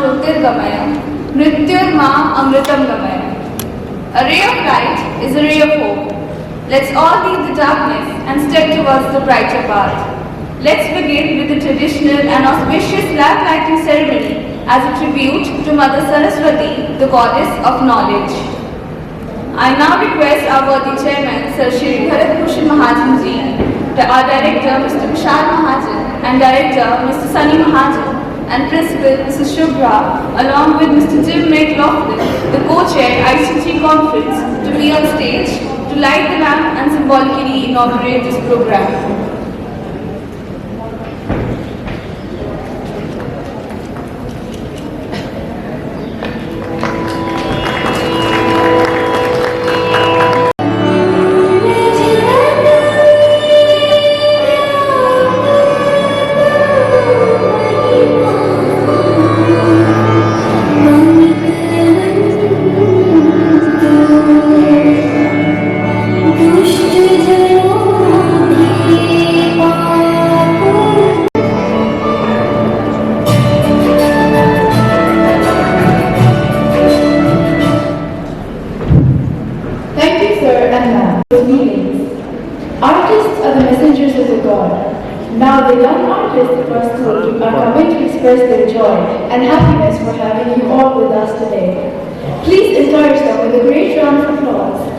Jyotirgamaya, Mrityurma Amritam Gamaya. A ray of light is a ray of hope. Let's all leave the darkness and step towards the brighter path. Let's begin with the traditional and auspicious lamp lighting ceremony as a tribute to Mother Saraswati, the goddess of knowledge. I now request our worthy chairman, Sir Shri Bharat Bhushan Mahajan ji, our director, Mr. Vishal Mahajan, and director, Mr. Sunny Mahajan, and principal, Mrs. Shubhra, along with Mr. Jim McLaughlin, the co-chair IC3 conference, to be on stage to light the lamp and symbolically inaugurate this program. Artists are the messengers of the God. Now the young artists of our school are coming to express their joy and happiness for having you all with us today. Please encourage them with a great round of applause.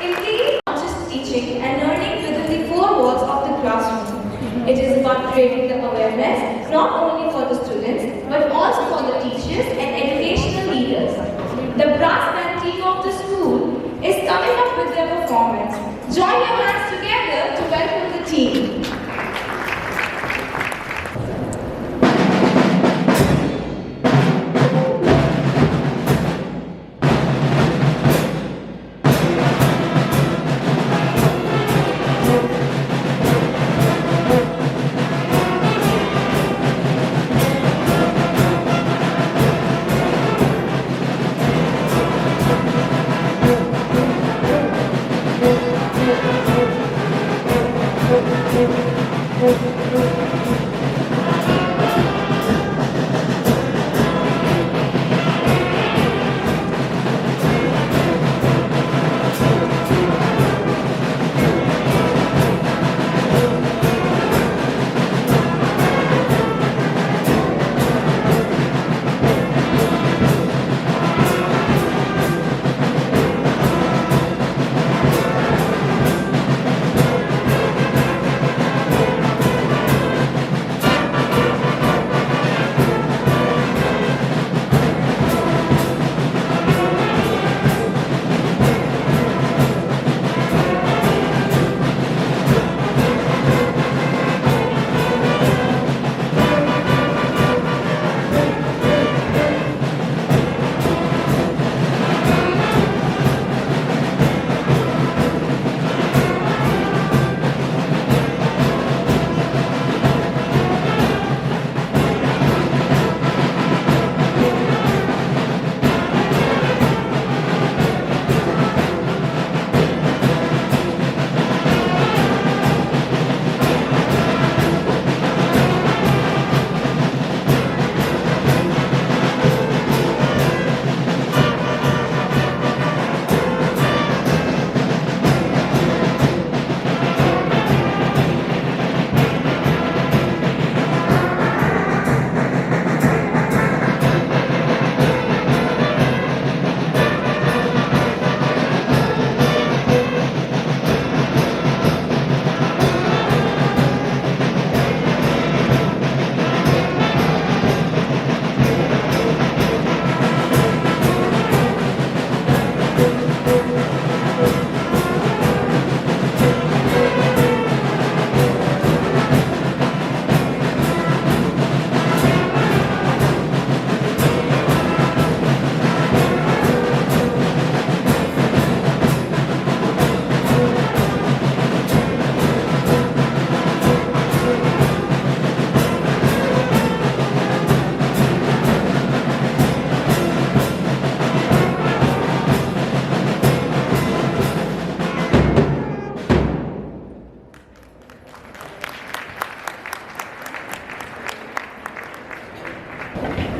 Indeed, not just teaching and learning within the four walls of the classroom. It is about creating the awareness not only for the students but also for the teachers and educational leaders. The brass band team of the school is coming up with their performance. Join your hands together to welcome the team.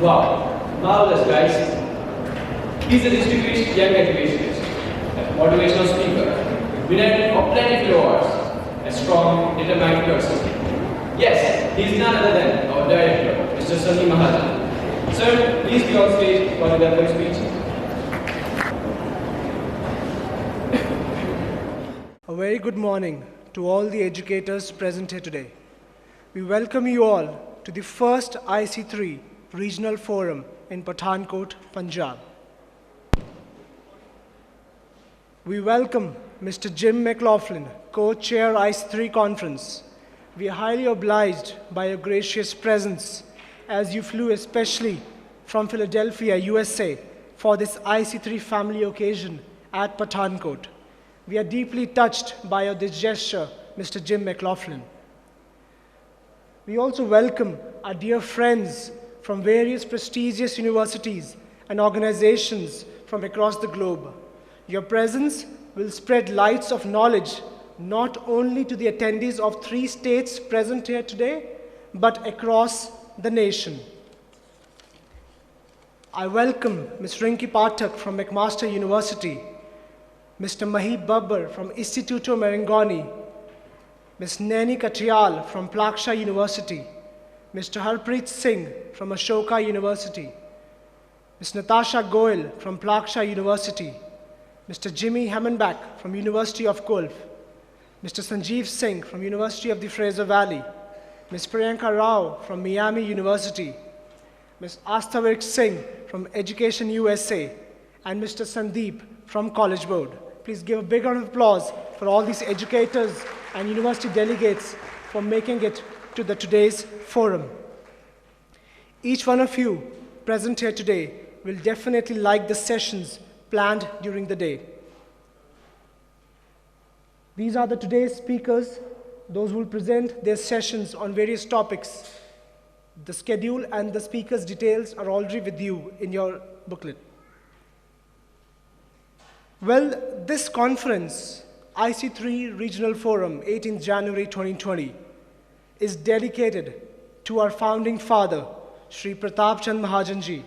Wow, marvelous guys. He's a distinguished young educationist, a motivational speaker, winner of plenty of awards, a strong, determined person. Yes, he is none other than our director, Mr. Sunny Mahajan. Sir, please be on stage for the welcome speech. A very good morning to all the educators present here today. We welcome you all to the first IC3 Regional Forum in Pathankot, Punjab. We welcome Mr. Jim McLaughlin, co-chair IC3 conference. We are highly obliged by your gracious presence as you flew especially from Philadelphia, USA for this IC3 family occasion at Pathankot. We are deeply touched by this gesture, Mr. Jim McLaughlin. We also welcome our dear friends from various prestigious universities and organizations from across the globe. Your presence will spread lights of knowledge not only to the attendees of 3 states present here today, but across the nation. I welcome Ms. Rinki Partap from McMaster University, Mr. Mahib Babbar from Instituto Marangoni, Ms. Naini Katrial from Plaksha University, Mr. Harpreet Singh from Ashoka University, Ms. Natasha Goel from Plaksha University, Mr. Jimmy Hammonback from University of Gulf, Mr. Sanjeev Singh from University of the Fraser Valley, Ms. Priyanka Rao from Miami University, Ms. Astavik Singh from Education USA, and Mr. Sandeep from College Board. Please give a big round of applause for all these educators and university delegates for making it to today's forum. Each one of you present here today will definitely like the sessions planned during the day. These are today's speakers, those who will present their sessions on various topics. The schedule and the speakers' details are already with you in your booklet. Well, this conference, IC3 Regional Forum, 18th January 2020, is dedicated to our founding father, Sri Partap Chand Mahajanji,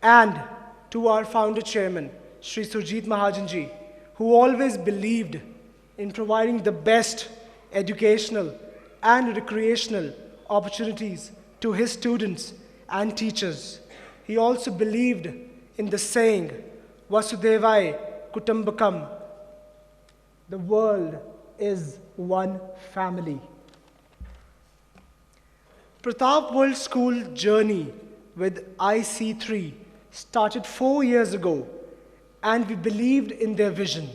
and to our founder chairman, Sri Surjit Mahajanji, who always believed in providing the best educational and recreational opportunities to his students and teachers. He also believed in the saying, Vasudevai Kutumbakam, the world is one family. Partap World School journey with IC3 started 4 years ago, and we believed in their vision.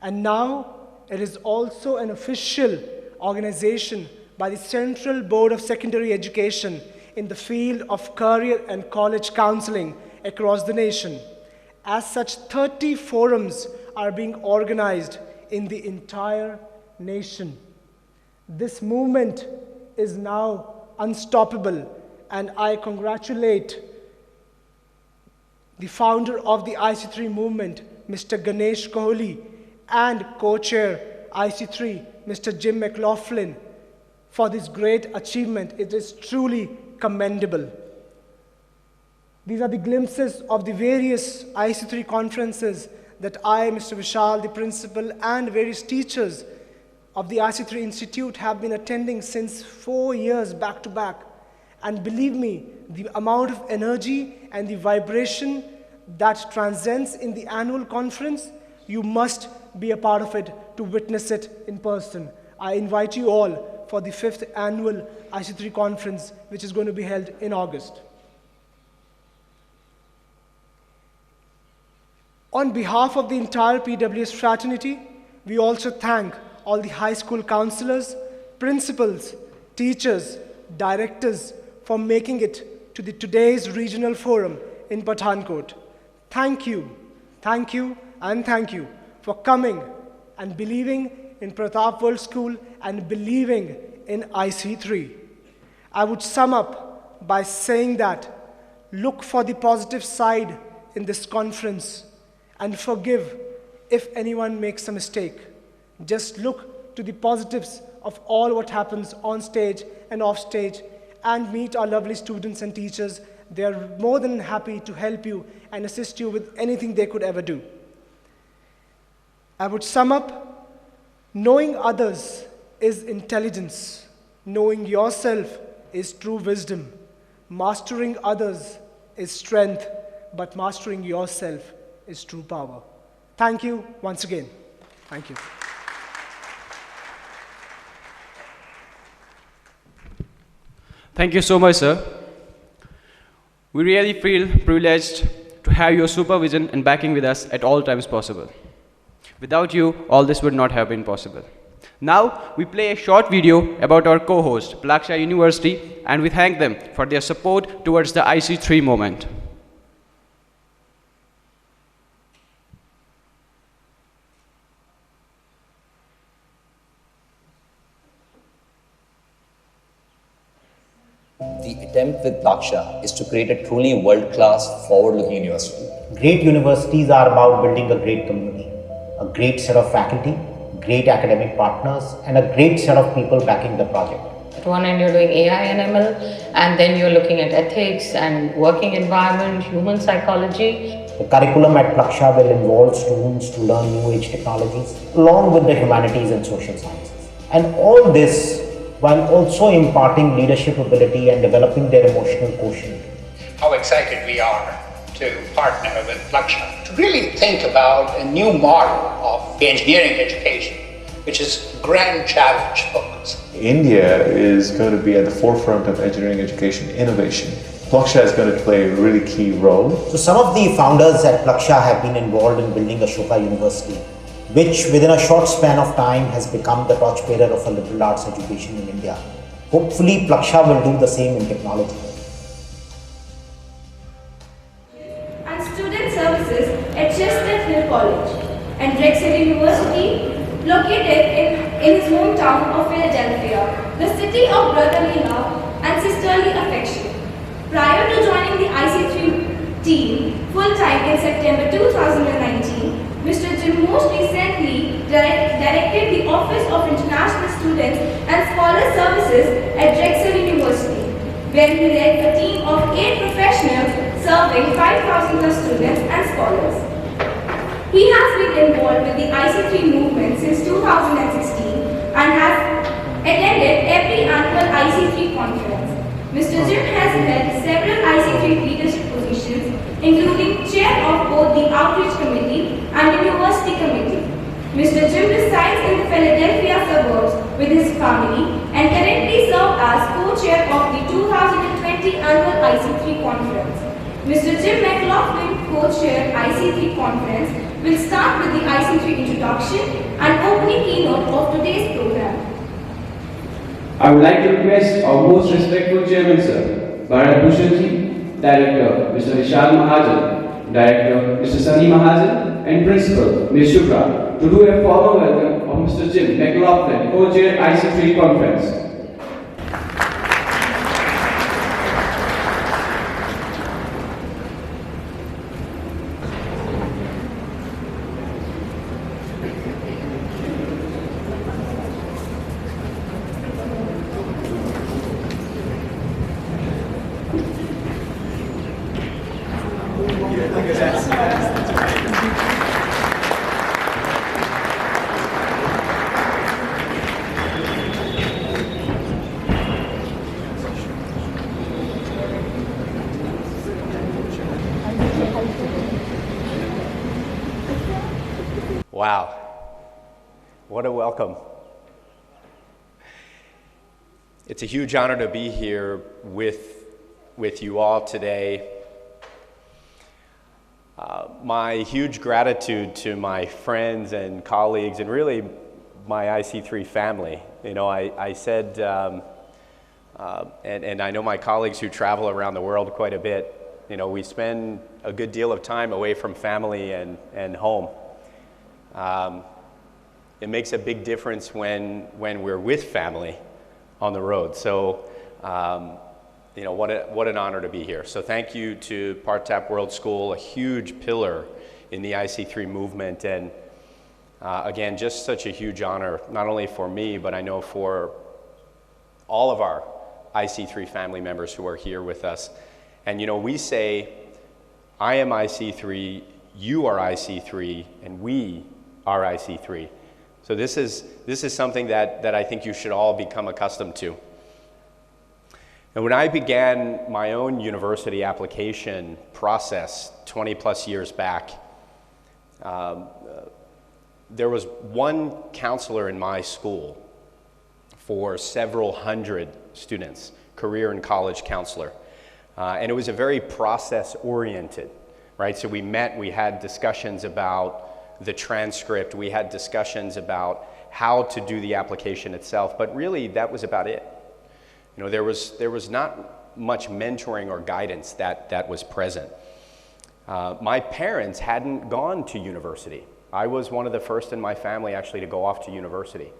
And now it is also an official organization by the Central Board of Secondary Education in the field of career and college counseling across the nation. As such, 30 forums are being organized in the entire nation. This movement is now unstoppable, and I congratulate the founder of the IC3 movement, Mr. Ganesh Kohli, and co-chair IC3, Mr. Jim McLaughlin, for this great achievement. It is truly commendable. These are the glimpses of the various IC3 conferences that I, Mr. Vishal, the principal, and various teachers of the IC3 Institute have been attending since 4 years back to back. And believe me, the amount of energy and the vibration that transcends in the annual conference, you must be a part of it to witness it in person. I invite you all for the 5th annual IC3 conference, which is going to be held in August. On behalf of the entire PWS fraternity, we also thank all the high school counselors, principals, teachers, directors for making it to today's regional forum in Pathankot. Thank you, and thank you for coming and believing in Partap World School and believing in IC3. I would sum up by saying that look for the positive side in this conference and forgive if anyone makes a mistake. Just look to the positives of all what happens on stage and off stage, and meet our lovely students and teachers. They are more than happy to help you and assist you with anything they could ever do. I would sum up, knowing others is intelligence. Knowing yourself is true wisdom. Mastering others is strength, but mastering yourself is true power. Thank you once again. Thank you. Thank you so much, sir. We really feel privileged to have your supervision and backing with us at all times possible. Without you, all this would not have been possible. Now, we play a short video about our co-host, Plaksha University, and we thank them for their support towards the IC3 movement. The attempt with Plaksha is to create a truly world-class, forward-looking university. Great universities are about building a great community, a great set of faculty, great academic partners, and a great set of people backing the project. At one end, you're doing AI and ML, and then you're looking at ethics and working environment, human psychology. The curriculum at Plaksha will involve students to learn new age technologies along with the humanities and social sciences. And all this while also imparting leadership ability and developing their emotional quotient. How excited we are to partner with Plaksha to really think about a new model of the engineering education, which is grand challenge focused. India is going to be at the forefront of engineering education innovation. Plaksha is going to play a really key role. So some of the founders at Plaksha have been involved in building Ashoka University, which within a short span of time has become the torchbearer of a liberal arts education in India. Hopefully Plaksha will do the same in technology. And student services at Chestnut Hill College and Drexel University, located in his hometown of Philadelphia, the city of brotherly love and sisterly affection. Prior to joining the IC3 team full-time in September 2019, Mr. Jim most recently directed the Office of International Students and Scholar Services at Drexel University, where he led a team of 8 professionals serving 5,000 plus students and scholars. He has been involved with the IC3 movement since 2016 and has attended every annual IC3 conference. Mr. Jim has held several IC3 leadership positions, including chair of both the Outreach Committee and University Committee. Mr. Jim resides in the Philadelphia suburbs with his family and currently serves as co-chair of the 2020 annual IC3 conference. Mr. Jim McLaughlin, co-chair IC3 conference, will start with the IC3 introduction and opening keynote of today's program. I would like to request our most respectful chairman, sir, Bharat Bhushanji, Director, Mr. Vishal Mahajan, Director, Mr. Sunny Mahajan, and Principal, Ms. Shubhra, to do a formal welcome of Mr. Jim McLaughlin, co-chair IC3 conference. Wow, what a welcome. It's a huge honor to be here with you all today. My huge gratitude to my friends and colleagues and really my IC3 family. You know, I said, and I know my colleagues who travel around the world quite a bit, you know, we spend a good deal of time away from family and home. It makes a big difference when we're with family on the road. So, you know, what an honor to be here. So thank you to Partap World School, a huge pillar in the IC3 movement. And again, just such a huge honor, not only for me, but I know for all of our IC3 family members who are here with us. And you know, we say, I am IC3, you are IC3, and we are IC3. So this is something that I think you should all become accustomed to. And when I began my own university application process 20 plus years back, there was one counselor in my school for several hundred students, career and college counselor. And it was a very process-oriented, right? So we met, we had discussions about the transcript, we had discussions about how to do the application itself, but really that was about it. You know, there was not much mentoring or guidance that was present. My parents hadn't gone to university. I was one of the first in my family actually to go off to university.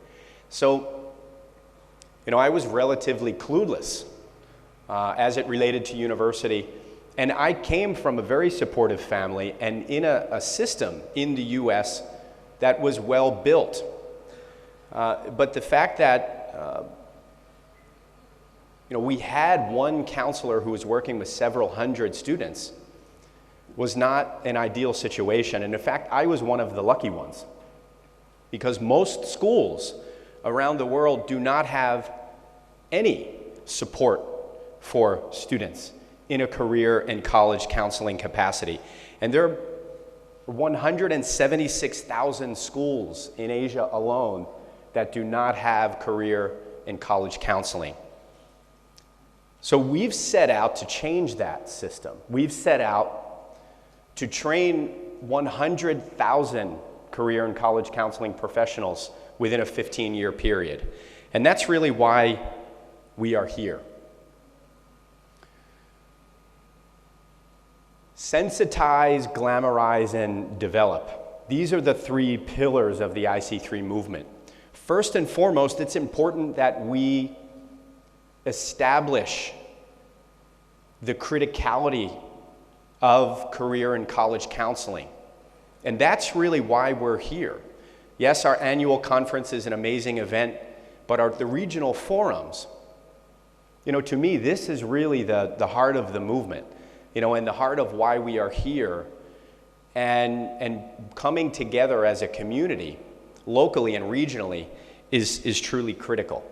So, you know, I was relatively clueless as it related to university. And I came from a very supportive family and in a system in the US that was well built. But the fact that we had one counselor who was working with several hundred students. Was not an ideal situation. And in fact, I was one of the lucky ones, because most schools around the world do not have any support for students in a career and college counseling capacity. And there are 176,000 schools in Asia alone that do not have career and college counseling. So we've set out to change that system. We've set out to train 100,000 career and college counseling professionals within a 15-year period. And that's really why we are here. Sensitize, glamorize, and develop. These are the three pillars of the IC3 movement. First and foremost, it's important that we establish the criticality of career and college counseling. And that's really why we're here. Yes, our annual conference is an amazing event, but the regional forums, to me, this is really the heart of the movement, and the heart of why we are here and coming together as a community, locally and regionally, is truly critical.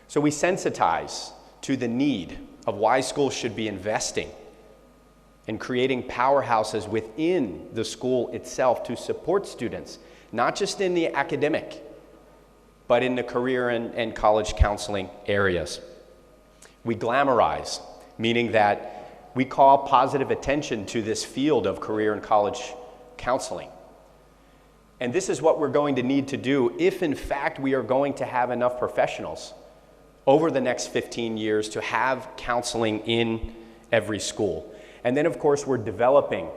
So we sensitize to the need of why schools should be investing and creating powerhouses within the school itself to support students, not just in the academic, but in the career and college counseling areas. We glamorize, meaning that we call positive attention to this field of career and college counseling. And this is what we're going to need to do if, in fact, we are going to have enough professionals over the next 15 years to have counseling in every school. And then, of course, we're developing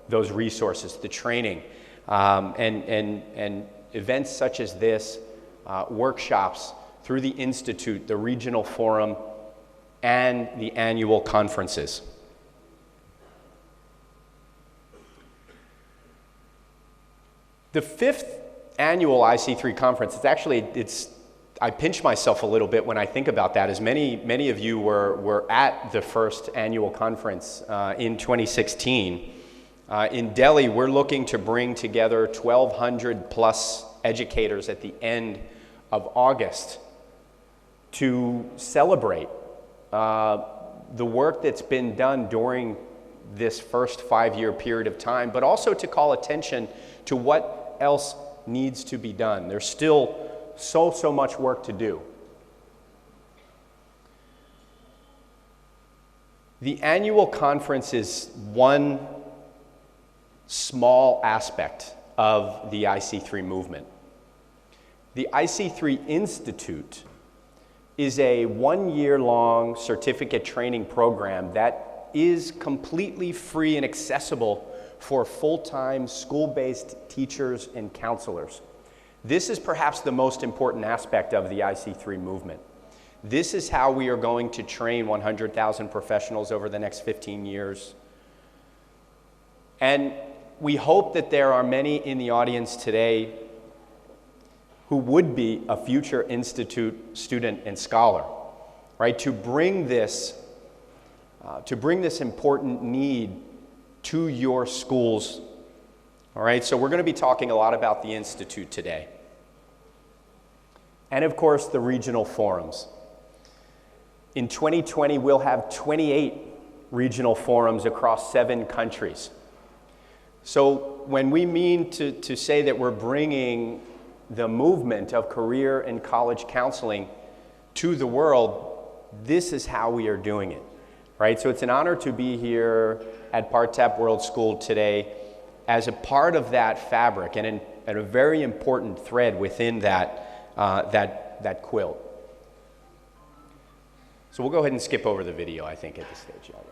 those resources, the training, and events such as this, workshops through the Institute, the regional forum, and the annual conferences. The 5th annual IC3 conference, I pinch myself a little bit when I think about that, as many of you were at the first annual conference in 2016. In Delhi, we're looking to bring together 1,200 plus educators at the end of August to celebrate the work that's been done during this first 5-year period of time, but also to call attention to what else needs to be done. There's still so much work to do. The annual conference is one small aspect of the IC3 movement. The IC3 Institute is a 1-year-long certificate training program that is completely free and accessible for full-time school-based teachers and counselors. This is perhaps the most important aspect of the IC3 movement. This is how we are going to train 100,000 professionals over the next 15 years. And we hope that there are many in the audience today who would be a future Institute student and scholar, right? To bring this important need to your schools. All right, so we're going to be talking a lot about the Institute today. And of course, the regional forums. In 2020, we'll have 28 regional forums across 7 countries. So when we mean to say that we're bringing the movement of career and college counseling to the world, this is how we are doing it, right? So it's an honor to be here at Partap World School today as a part of that fabric and a very important thread within that quilt. So we'll go ahead and skip over the video, I think, at this stage. Yeah, right.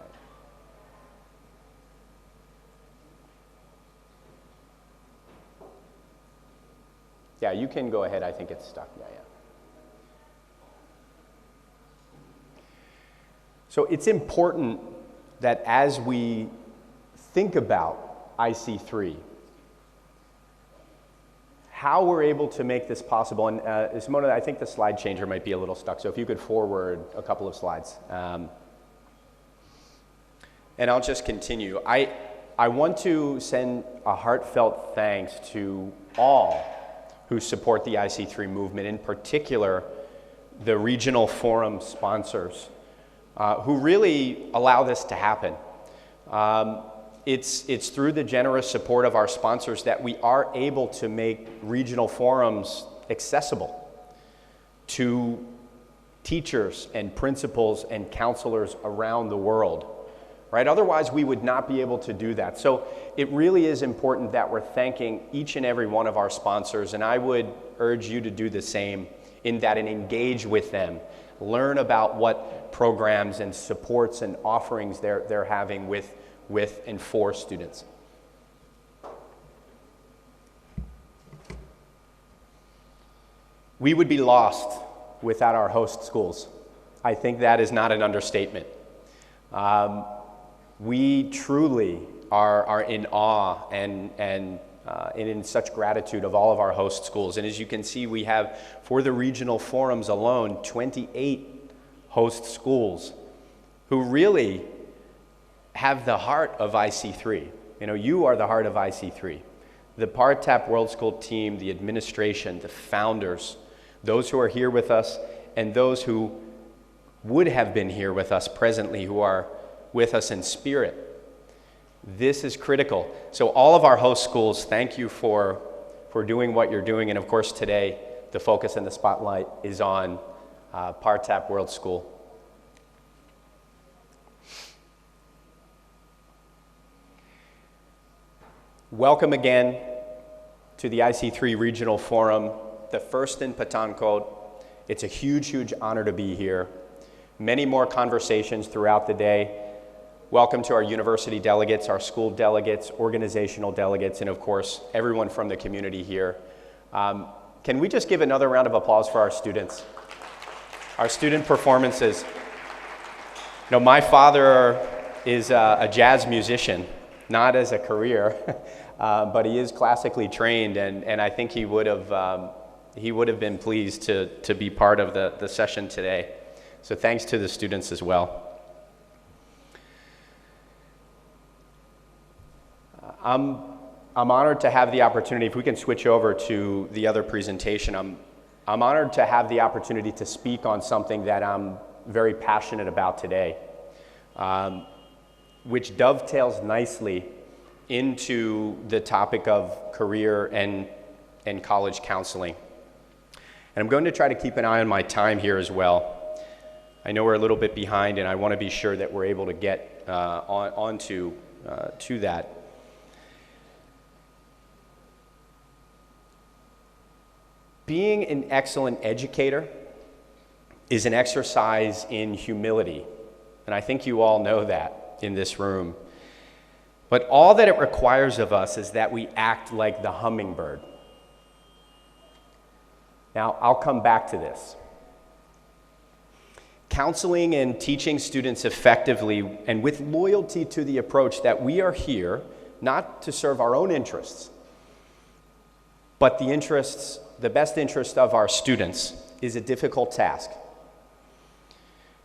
Yeah, you can go ahead. I think it's stuck. Yeah. So it's important that as we think about IC3, how we're able to make this possible. And Simona, I think the slide changer might be a little stuck, so if you could forward a couple of slides. And I'll just continue. I want to send a heartfelt thanks to all who support the IC3 movement, in particular the regional forum sponsors, who really allow this to happen. It's through the generous support of our sponsors that we are able to make regional forums accessible to teachers and principals and counselors around the world, right? Otherwise, we would not be able to do that. So it really is important that we're thanking each and every one of our sponsors, and I would urge you to do the same in that and engage with them. Learn about what programs and supports and offerings they're having with and for students. We would be lost without our host schools. I think that is not an understatement. We truly are in awe and in such gratitude of all of our host schools. And as you can see, we have, for the regional forums alone, 28 host schools who really have the heart of IC3. You know, you are the heart of IC3. The Partap World School team, the administration, the founders, those who are here with us, and those who would have been here with us presently, who are with us in spirit. This is critical. So all of our host schools, thank you for doing what you're doing. And of course today, the focus and the spotlight is on Partap World School. Welcome again to the IC3 Regional Forum, the first in Pathankot. It's a huge, huge honor to be here. Many more conversations throughout the day. Welcome to our university delegates, our school delegates, organizational delegates, and of course, everyone from the community here. Can we just give another round of applause for our students? Our student performances. You know, my father is a jazz musician, not as a career, but he is classically trained, and I think he would have been pleased to be part of the session today. So thanks to the students as well. I'm honored to have the opportunity, if we can switch over to the other presentation, I'm honored to have the opportunity to speak on something that I'm very passionate about today, which dovetails nicely into the topic of career and college counseling. And I'm going to try to keep an eye on my time here as well. I know we're a little bit behind, and I want to be sure that we're able to get onto to that. Being an excellent educator is an exercise in humility, and I think you all know that in this room. But all that it requires of us is that we act like the hummingbird. Now, I'll come back to this. Counseling and teaching students effectively and with loyalty to the approach that we are here not to serve our own interests, but the best interest of our students is a difficult task.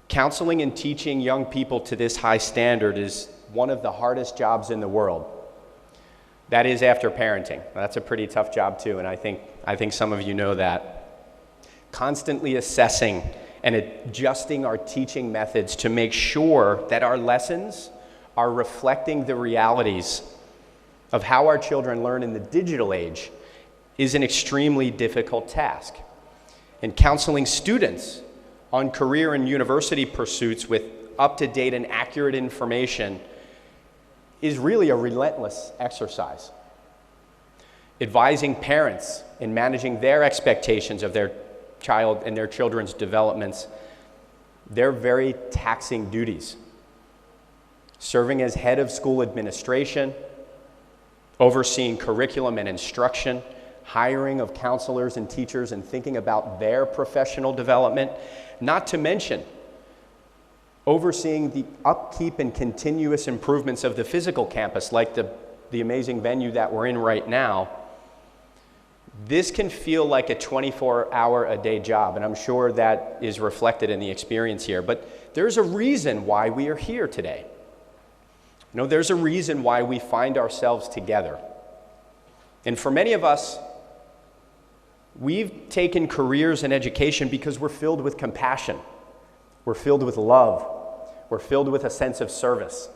Counseling and teaching young people to this high standard is one of the hardest jobs in the world. That is after parenting. That's a pretty tough job too, and I think some of you know that. Constantly assessing and adjusting our teaching methods to make sure that our lessons are reflecting the realities of how our children learn in the digital age is an extremely difficult task. And counseling students on career and university pursuits with up-to-date and accurate information is really a relentless exercise. Advising parents in managing their expectations of their child and their children's developments, they're very taxing duties. Serving as head of school administration, overseeing curriculum and instruction, hiring of counselors and teachers, and thinking about their professional development, not to mention overseeing the upkeep and continuous improvements of the physical campus, like the amazing venue that we're in right now. This can feel like a 24-hour-a-day job, and I'm sure that is reflected in the experience here, but there's a reason why we are here today. You know, there's a reason why we find ourselves together. And for many of us, we've taken careers in education because we're filled with compassion. We're filled with love. We're filled with a sense of service.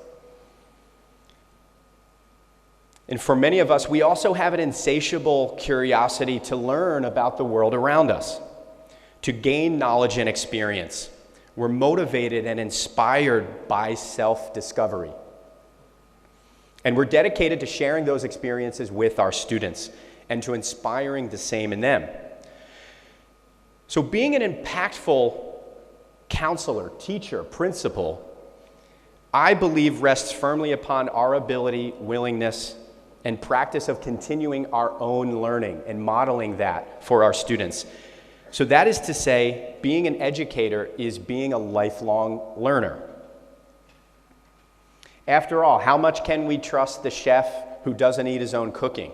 And for many of us, we also have an insatiable curiosity to learn about the world around us, to gain knowledge and experience. We're motivated and inspired by self-discovery. And we're dedicated to sharing those experiences with our students and to inspiring the same in them. So being an impactful counselor, teacher, principal, I believe rests firmly upon our ability, willingness, and practice of continuing our own learning and modeling that for our students. So that is to say, being an educator is being a lifelong learner. After all, how much can we trust the chef who doesn't eat his own cooking?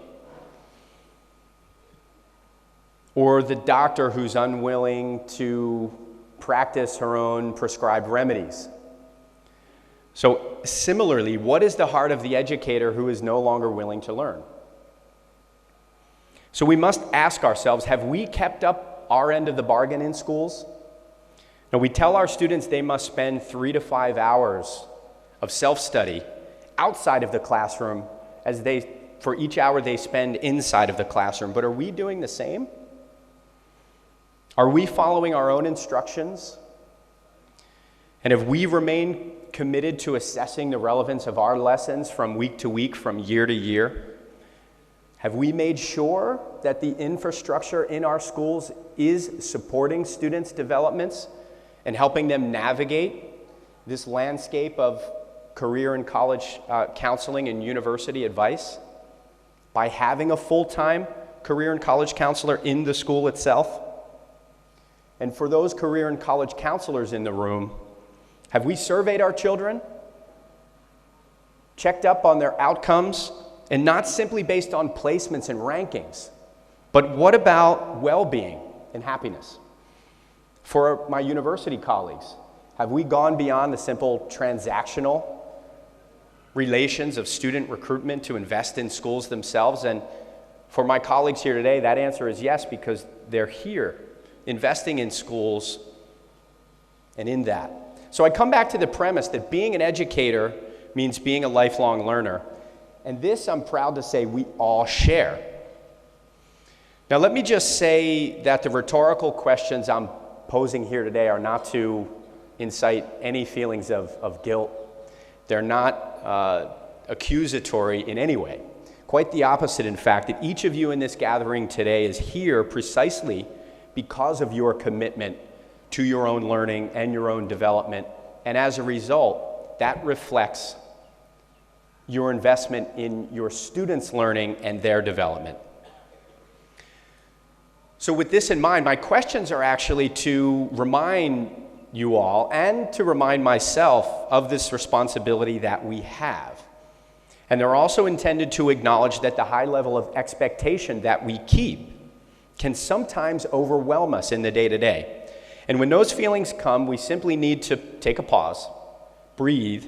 Or the doctor who's unwilling to practice her own prescribed remedies? So similarly, what is the heart of the educator who is no longer willing to learn? So we must ask ourselves, have we kept up our end of the bargain in schools? Now, we tell our students they must spend 3 to 5 hours of self-study outside of the classroom for each hour they spend inside of the classroom. But are we doing the same? Are we following our own instructions? And have we remained committed to assessing the relevance of our lessons from week to week, from year to year? Have we made sure that the infrastructure in our schools is supporting students' developments and helping them navigate this landscape of career and college counseling and university advice by having a full-time career and college counselor in the school itself? And for those career and college counselors in the room, have we surveyed our children, checked up on their outcomes, and not simply based on placements and rankings, but what about well-being and happiness? For my university colleagues, have we gone beyond the simple transactional relations of student recruitment to invest in schools themselves? And for my colleagues here today, that answer is yes, because they're here investing in schools and in that. So I come back to the premise that being an educator means being a lifelong learner. And this, I'm proud to say, we all share. Now, let me just say that the rhetorical questions I'm posing here today are not to incite any feelings of guilt. They're not accusatory in any way. Quite the opposite, in fact, that each of you in this gathering today is here precisely because of your commitment to your own learning and your own development. And as a result, that reflects your investment in your students' learning and their development. So with this in mind, my questions are actually to remind you all and to remind myself of this responsibility that we have. And they're also intended to acknowledge that the high level of expectation that we keep can sometimes overwhelm us in the day-to-day. And when those feelings come, we simply need to take a pause, breathe,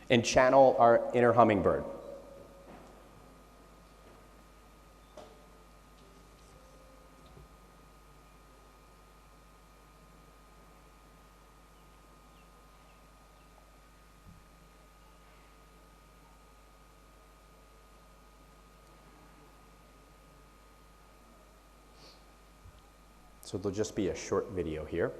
and channel our inner hummingbird. So there'll just be a short video here.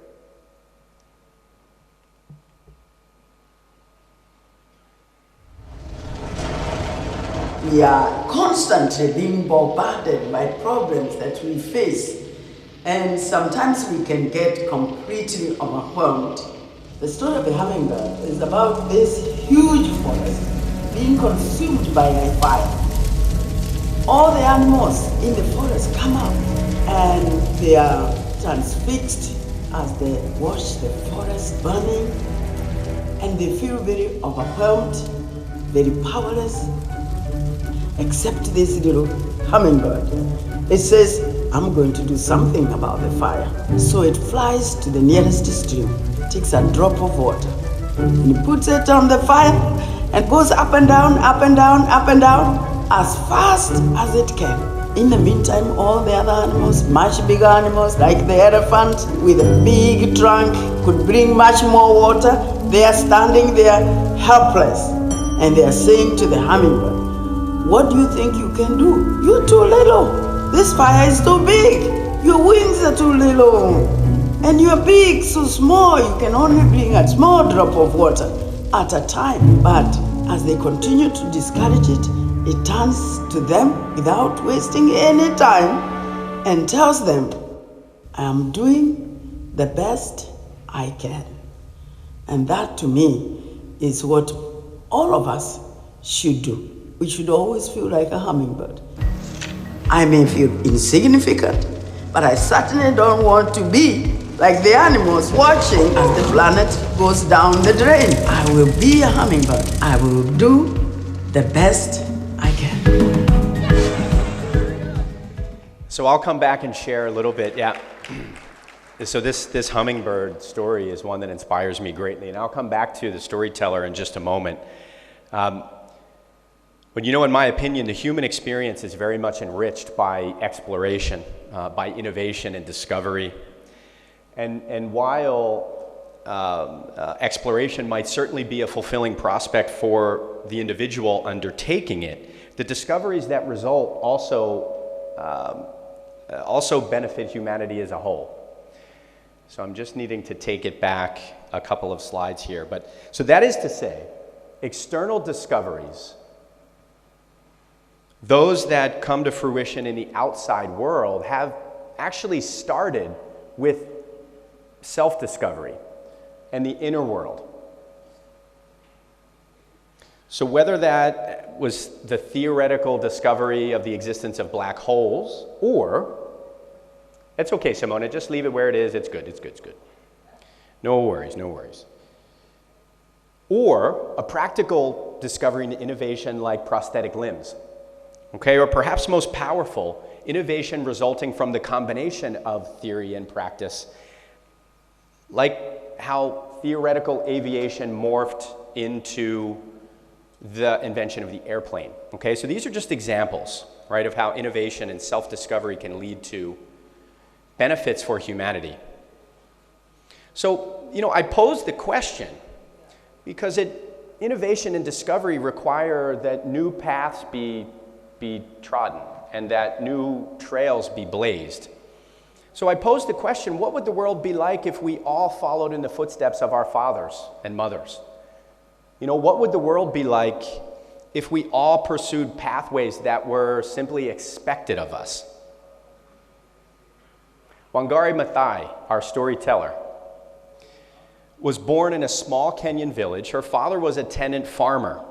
We are constantly being bombarded by problems that we face, and sometimes we can get completely overwhelmed. The story of the hummingbird is about this huge forest being consumed by a fire. All the animals in the forest come out and they are transfixed as they watch the forest burning, and they feel very overwhelmed, very powerless, except this little hummingbird it says, I'm going to do something about the fire. So it flies to the nearest stream, takes a drop of water, and it puts it on the fire and goes up and down, up and down, up and down, as fast as it can. In the meantime, all the other animals, much bigger animals like the elephant with a big trunk, could bring much more water. They are standing there helpless, and they are saying to the hummingbird, what do you think you can do? You're too little. This fire is too big. Your wings are too little. And you're big, so small. You can only bring a small drop of water at a time. But as they continue to discourage it, it turns to them without wasting any time and tells them, I am doing the best I can. And that to me is what all of us should do. We should always feel like a hummingbird. I may feel insignificant, but I certainly don't want to be like the animals watching as the planet goes down the drain. I will be a hummingbird. I will do the best I can. So I'll come back and share a little bit, yeah. So this hummingbird story is one that inspires me greatly, and I'll come back to the storyteller in just a moment. But you know, in my opinion, the human experience is very much enriched by exploration, by innovation and discovery. And while exploration might certainly be a fulfilling prospect for the individual undertaking it, the discoveries that result also benefit humanity as a whole. So I'm just needing to take it back a couple of slides here. So that is to say, external discoveries, those that come to fruition in the outside world, have actually started with self-discovery and the inner world. So whether that was the theoretical discovery of the existence of black holes, or, it's okay, Simona, just leave it where it is, it's good. No worries. Or a practical discovery and innovation like prosthetic limbs. Okay, or perhaps most powerful, innovation resulting from the combination of theory and practice, like how theoretical aviation morphed into the invention of the airplane. Okay, so these are just examples, right, of how innovation and self-discovery can lead to benefits for humanity. So, you know, I posed the question because innovation and discovery require that new paths be trodden and that new trails be blazed. So I posed the question, what would the world be like if we all followed in the footsteps of our fathers and mothers? You know, what would the world be like if we all pursued pathways that were simply expected of us? Wangari Maathai, our storyteller, was born in a small Kenyan village. Her father was a tenant farmer.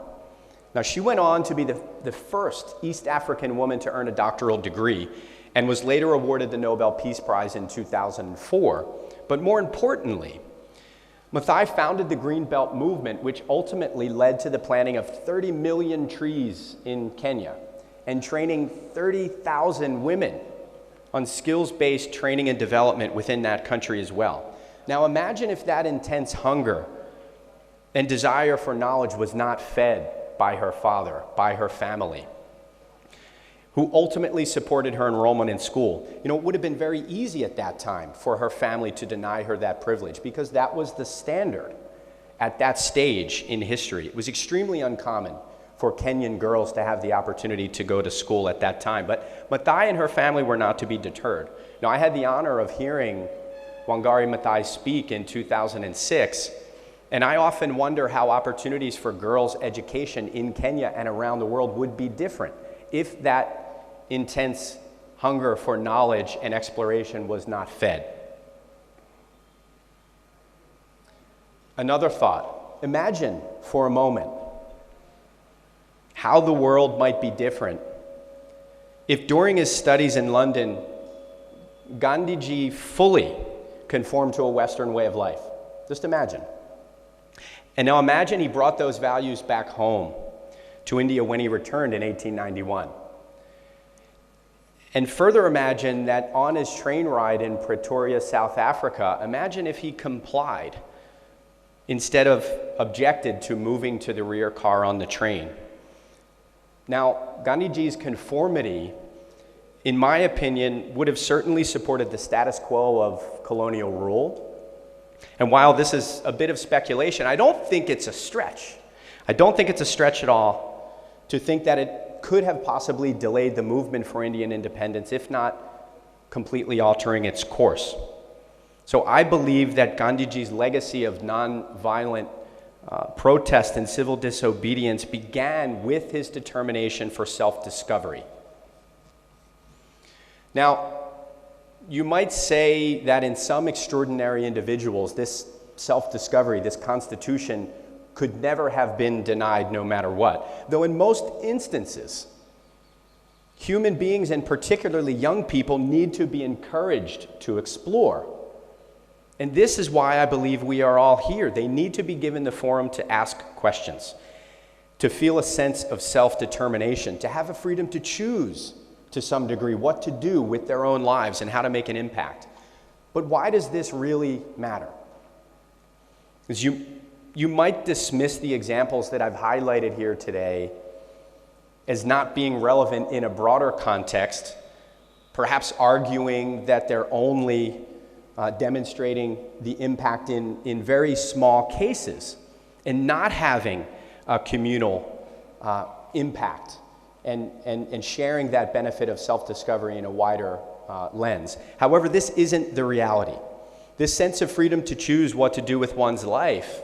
Now, she went on to be the first East African woman to earn a doctoral degree and was later awarded the Nobel Peace Prize in 2004. But more importantly, Maathai founded the Green Belt movement, which ultimately led to the planting of 30 million trees in Kenya and training 30,000 women on skills-based training and development within that country as well. Now imagine if that intense hunger and desire for knowledge was not fed by her father, by her family, who ultimately supported her enrollment in school. You know, it would have been very easy at that time for her family to deny her that privilege because that was the standard at that stage in history. It was extremely uncommon for Kenyan girls to have the opportunity to go to school at that time. But Maathai and her family were not to be deterred. Now, I had the honor of hearing Wangari Maathai speak in 2006, and I often wonder how opportunities for girls' education in Kenya and around the world would be different if that intense hunger for knowledge and exploration was not fed. Another thought, imagine for a moment how the world might be different if during his studies in London, Gandhiji fully conformed to a Western way of life. Just imagine. And now imagine he brought those values back home to India when he returned in 1891. And further imagine that on his train ride in Pretoria, South Africa, imagine if he complied instead of objected to moving to the rear car on the train. Now, Gandhiji's conformity, in my opinion, would have certainly supported the status quo of colonial rule. And while this is a bit of speculation, I don't think it's a stretch. I don't think it's a stretch at all to think that it could have possibly delayed the movement for Indian independence, if not completely altering its course. So I believe that Gandhiji's legacy of non-violent protest and civil disobedience began with his determination for self-discovery. Now, you might say that in some extraordinary individuals, this self-discovery, this constitution, could never have been denied no matter what. Though in most instances, human beings, and particularly young people, need to be encouraged to explore. And this is why I believe we are all here. They need to be given the forum to ask questions, to feel a sense of self-determination, to have a freedom to choose, to some degree, what to do with their own lives and how to make an impact. But why does this really matter? Because you might dismiss the examples that I've highlighted here today as not being relevant in a broader context, perhaps arguing that they're only demonstrating the impact in very small cases and not having a communal impact and sharing that benefit of self-discovery in a wider lens. However, this isn't the reality. This sense of freedom to choose what to do with one's life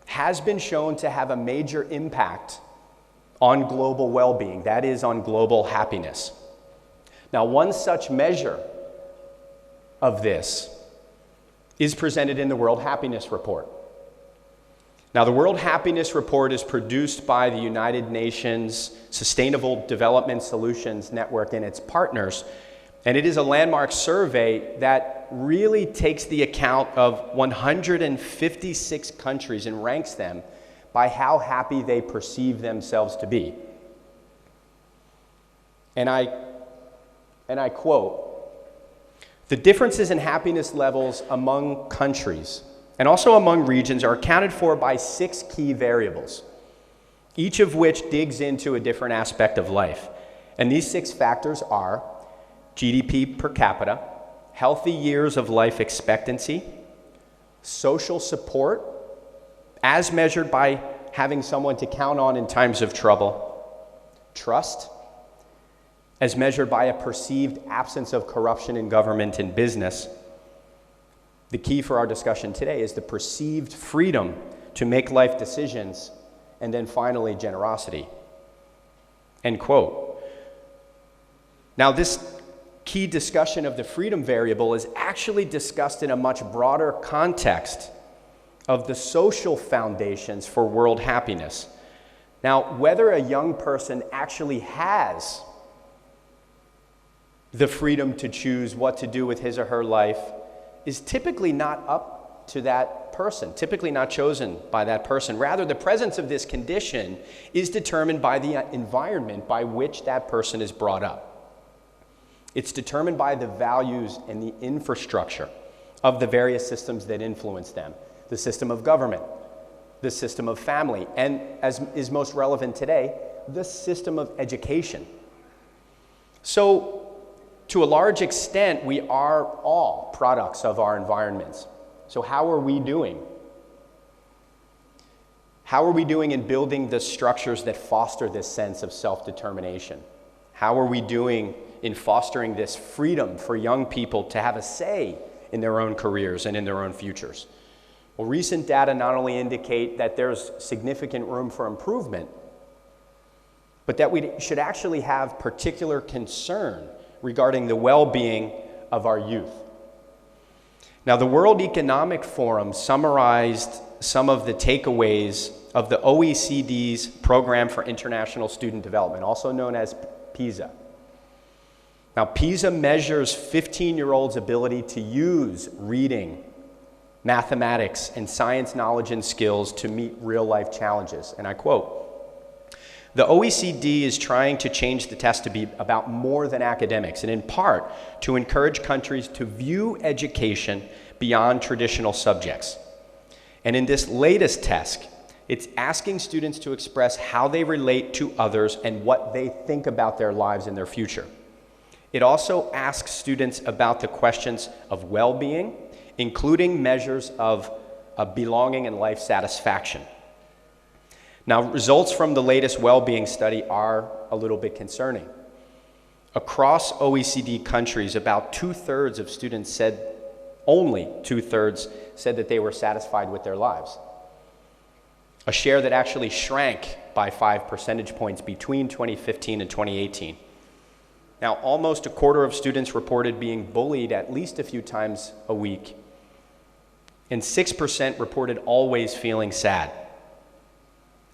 has been shown to have a major impact on global well-being, that is, on global happiness. Now, one such measure of this is presented in the World Happiness Report. Now, the World Happiness Report is produced by the United Nations Sustainable Development Solutions Network and its partners, and it is a landmark survey that really takes the account of 156 countries and ranks them by how happy they perceive themselves to be. And I quote, "The differences in happiness levels among countries and also among regions are accounted for by 6 key variables, each of which digs into a different aspect of life. And these 6 factors are GDP per capita, healthy years of life expectancy, social support, as measured by having someone to count on in times of trouble, trust, as measured by a perceived absence of corruption in government and business. The key for our discussion today is the perceived freedom to make life decisions, and then finally, generosity." End quote. Now, this key discussion of the freedom variable is actually discussed in a much broader context of the social foundations for world happiness. Now, whether a young person actually has the freedom to choose what to do with his or her life is typically not up to that person, typically not chosen by that person. Rather, the presence of this condition is determined by the environment by which that person is brought up. It's determined by the values and the infrastructure of the various systems that influence them. The system of government, the system of family, and as is most relevant today, the system of education. So, to a large extent, we are all products of our environments. So how are we doing? How are we doing in building the structures that foster this sense of self-determination? How are we doing in fostering this freedom for young people to have a say in their own careers and in their own futures? Well, recent data not only indicate that there's significant room for improvement, but that we should actually have particular concern regarding the well-being of our youth. Now, the World Economic Forum summarized some of the takeaways of the OECD's Program for International Student Development, also known as PISA. Now, PISA measures 15-year-olds' ability to use reading, mathematics, and science knowledge and skills to meet real-life challenges. And I quote, The OECD is trying to change the test to be about more than academics, and in part to encourage countries to view education beyond traditional subjects. And in this latest test, it's asking students to express how they relate to others and what they think about their lives and their future. It also asks students about the questions of well-being, including measures of belonging and life satisfaction. Now, results from the latest well-being study are a little bit concerning. Across OECD countries, about two-thirds of students said, only two-thirds said that they were satisfied with their lives. A share that actually shrank by 5 percentage points between 2015 and 2018. Now, almost a quarter of students reported being bullied at least a few times a week, and 6% reported always feeling sad.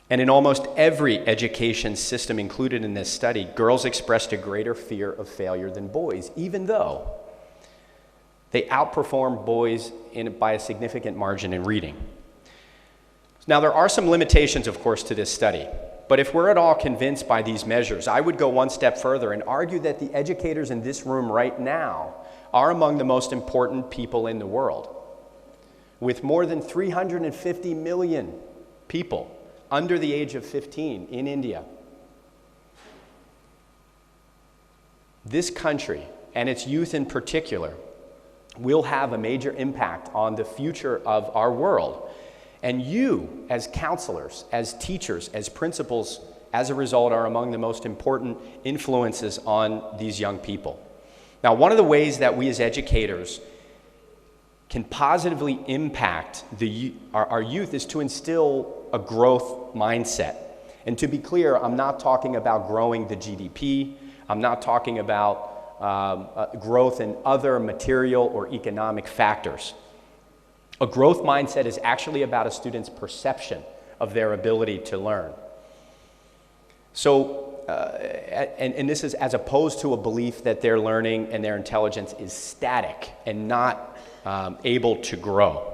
And in almost every education system included in this study, girls expressed a greater fear of failure than boys, even though they outperformed boys by a significant margin in reading. Now, there are some limitations, of course, to this study, but if we're at all convinced by these measures, I would go one step further and argue that the educators in this room right now are among the most important people in the world. With more than 350 million people under the age of 15 in India, this country, and its youth in particular, will have a major impact on the future of our world. And you, as counselors, as teachers, as principals, as a result, are among the most important influences on these young people. Now, one of the ways that we as educators can positively impact our youth is to instill a growth mindset. And to be clear, I'm not talking about growing the GDP. I'm not talking about growth in other material or economic factors. A growth mindset is actually about a student's perception of their ability to learn. So, and this is as opposed to a belief that their learning and their intelligence is static and not able to grow.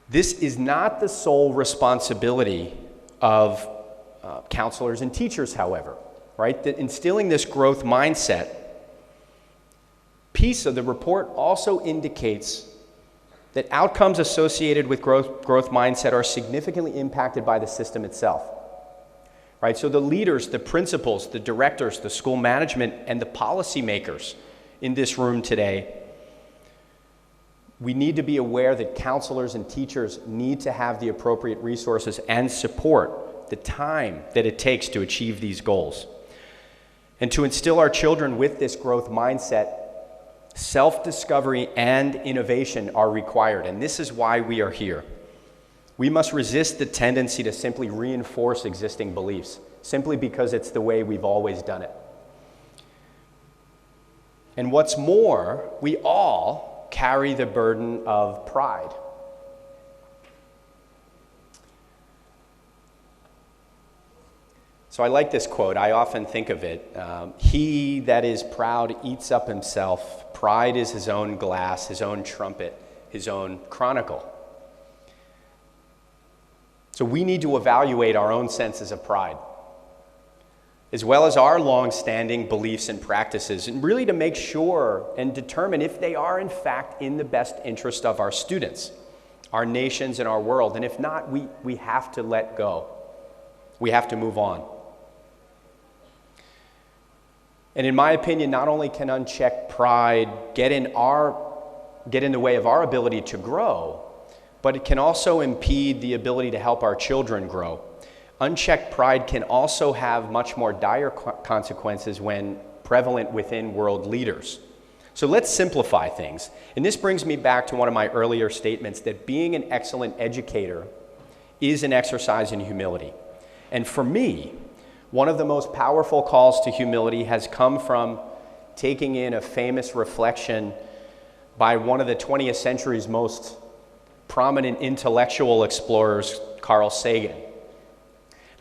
This is not the sole responsibility of counselors and teachers, however, right? That instilling this growth mindset piece of the report also indicates that outcomes associated with growth mindset are significantly impacted by the system itself, right? So the leaders, the principals, the directors, the school management, and the policymakers in this room today, we need to be aware that counselors and teachers need to have the appropriate resources and support the time that it takes to achieve these goals. And to instill our children with this growth mindset, self-discovery and innovation are required, and this is why we are here. We must resist the tendency to simply reinforce existing beliefs, simply because it's the way we've always done it. And what's more, we all carry the burden of pride. So I like this quote. I often think of it. He that is proud eats up himself. Pride is his own glass, his own trumpet, his own chronicle. So we need to evaluate our own senses of pride, as well as our long-standing beliefs and practices, and really to make sure and determine if they are in fact in the best interest of our students, our nations, and our world. And if not, we have to let go. We have to move on. And in my opinion, not only can unchecked pride get in the way of our ability to grow, but it can also impede the ability to help our children grow. Unchecked pride can also have much more dire consequences when prevalent within world leaders. So let's simplify things. And this brings me back to one of my earlier statements that being an excellent educator is an exercise in humility. And for me, one of the most powerful calls to humility has come from taking in a famous reflection by one of the 20th century's most prominent intellectual explorers, Carl Sagan.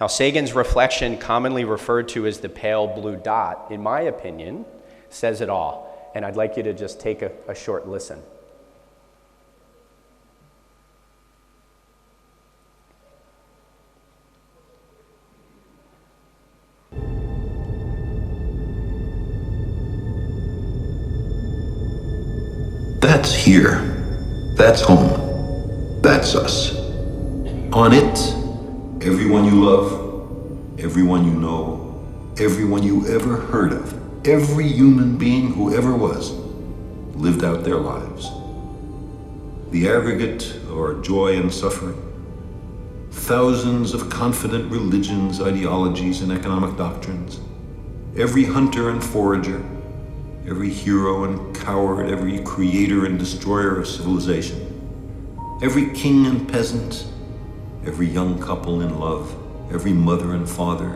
Now, Sagan's reflection, commonly referred to as the pale blue dot, in my opinion, says it all. And I'd like you to just take a short listen. That's here. That's home. That's us. On it, everyone you love, everyone you know, everyone you ever heard of, every human being who ever was, lived out their lives. The aggregate of our joy and suffering, thousands of confident religions, ideologies, and economic doctrines, every hunter and forager, every hero and coward, every creator and destroyer of civilization, every king and peasant, every young couple in love, every mother and father,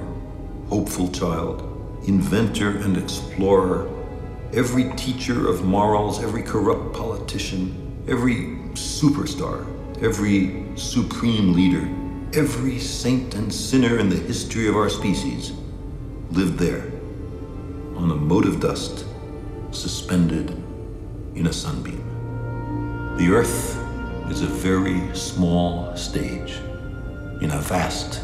hopeful child, inventor and explorer, every teacher of morals, every corrupt politician, every superstar, every supreme leader, every saint and sinner in the history of our species lived there, on a mote of dust, suspended in a sunbeam. The Earth is a very small stage in a vast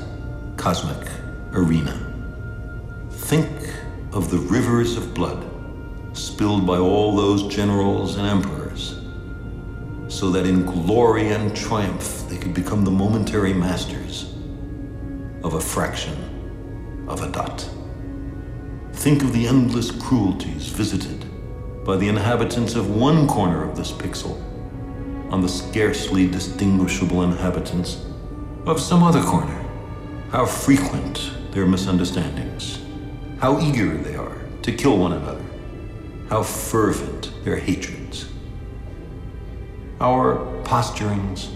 cosmic arena. Think of the rivers of blood spilled by all those generals and emperors, so that in glory and triumph they could become the momentary masters of a fraction of a dot. Think of the endless cruelties visited by the inhabitants of one corner of this pixel on the scarcely distinguishable inhabitants of some other corner. How frequent their misunderstandings, how eager they are to kill one another, how fervent their hatreds. Our posturings,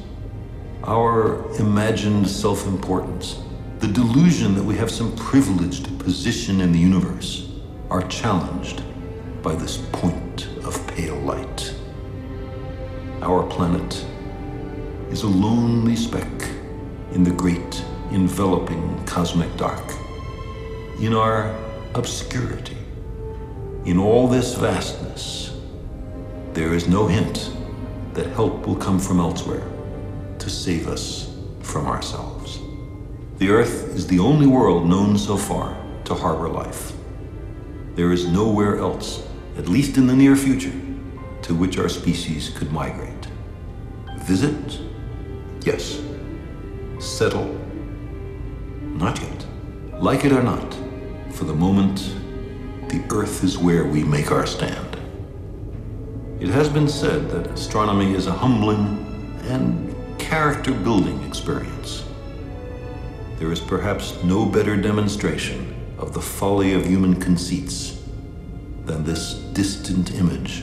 our imagined self-importance, the delusion that we have some privileged position in the universe are challenged by this point of pale light. Our planet is a lonely speck in the great enveloping cosmic dark. In our obscurity, in all this vastness, there is no hint that help will come from elsewhere to save us from ourselves. The Earth is the only world known so far to harbor life. There is nowhere else, at least in the near future, to which our species could migrate. Visit? Yes. Settle? Not yet. Like it or not, for the moment, the Earth is where we make our stand. It has been said that astronomy is a humbling and character-building experience. There is perhaps no better demonstration of the folly of human conceits than this distant image.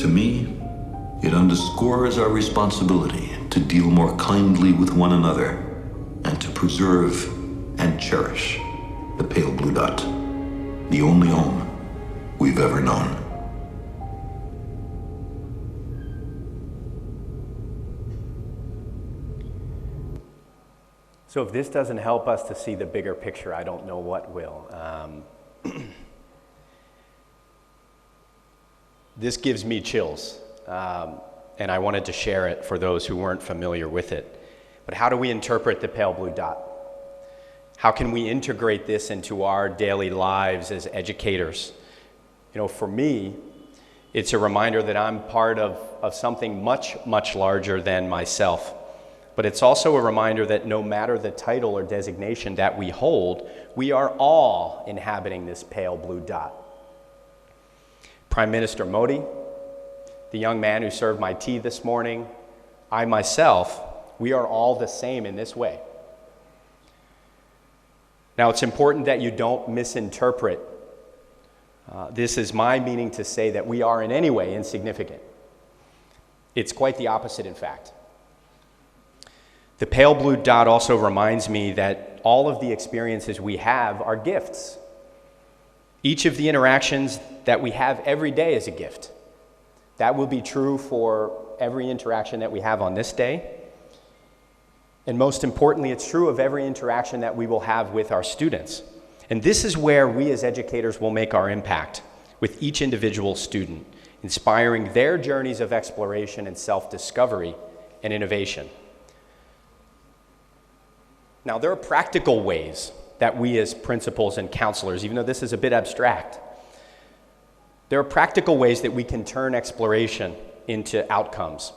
To me, it underscores our responsibility to deal more kindly with one another and to preserve and cherish the pale blue dot, the only home we've ever known. So if this doesn't help us to see the bigger picture, I don't know what will. This gives me chills, and I wanted to share it for those who weren't familiar with it. But how do we interpret the pale blue dot? How can we integrate this into our daily lives as educators? You know, for me, it's a reminder that I'm part of something much, much larger than myself. But it's also a reminder that no matter the title or designation that we hold, we are all inhabiting this pale blue dot. Prime Minister Modi, the young man who served my tea this morning, I myself, we are all the same in this way. Now, it's important that you don't misinterpret. This is my meaning to say that we are in any way insignificant. It's quite the opposite, in fact. The pale blue dot also reminds me that all of the experiences we have are gifts. Each of the interactions that we have every day is a gift. That will be true for every interaction that we have on this day. And most importantly, it's true of every interaction that we will have with our students. And this is where we as educators will make our impact with each individual student, inspiring their journeys of exploration and self-discovery and innovation. Now, there are practical ways that we as principals and counselors, even though this is a bit abstract, There are practical ways that we can turn exploration into outcomes.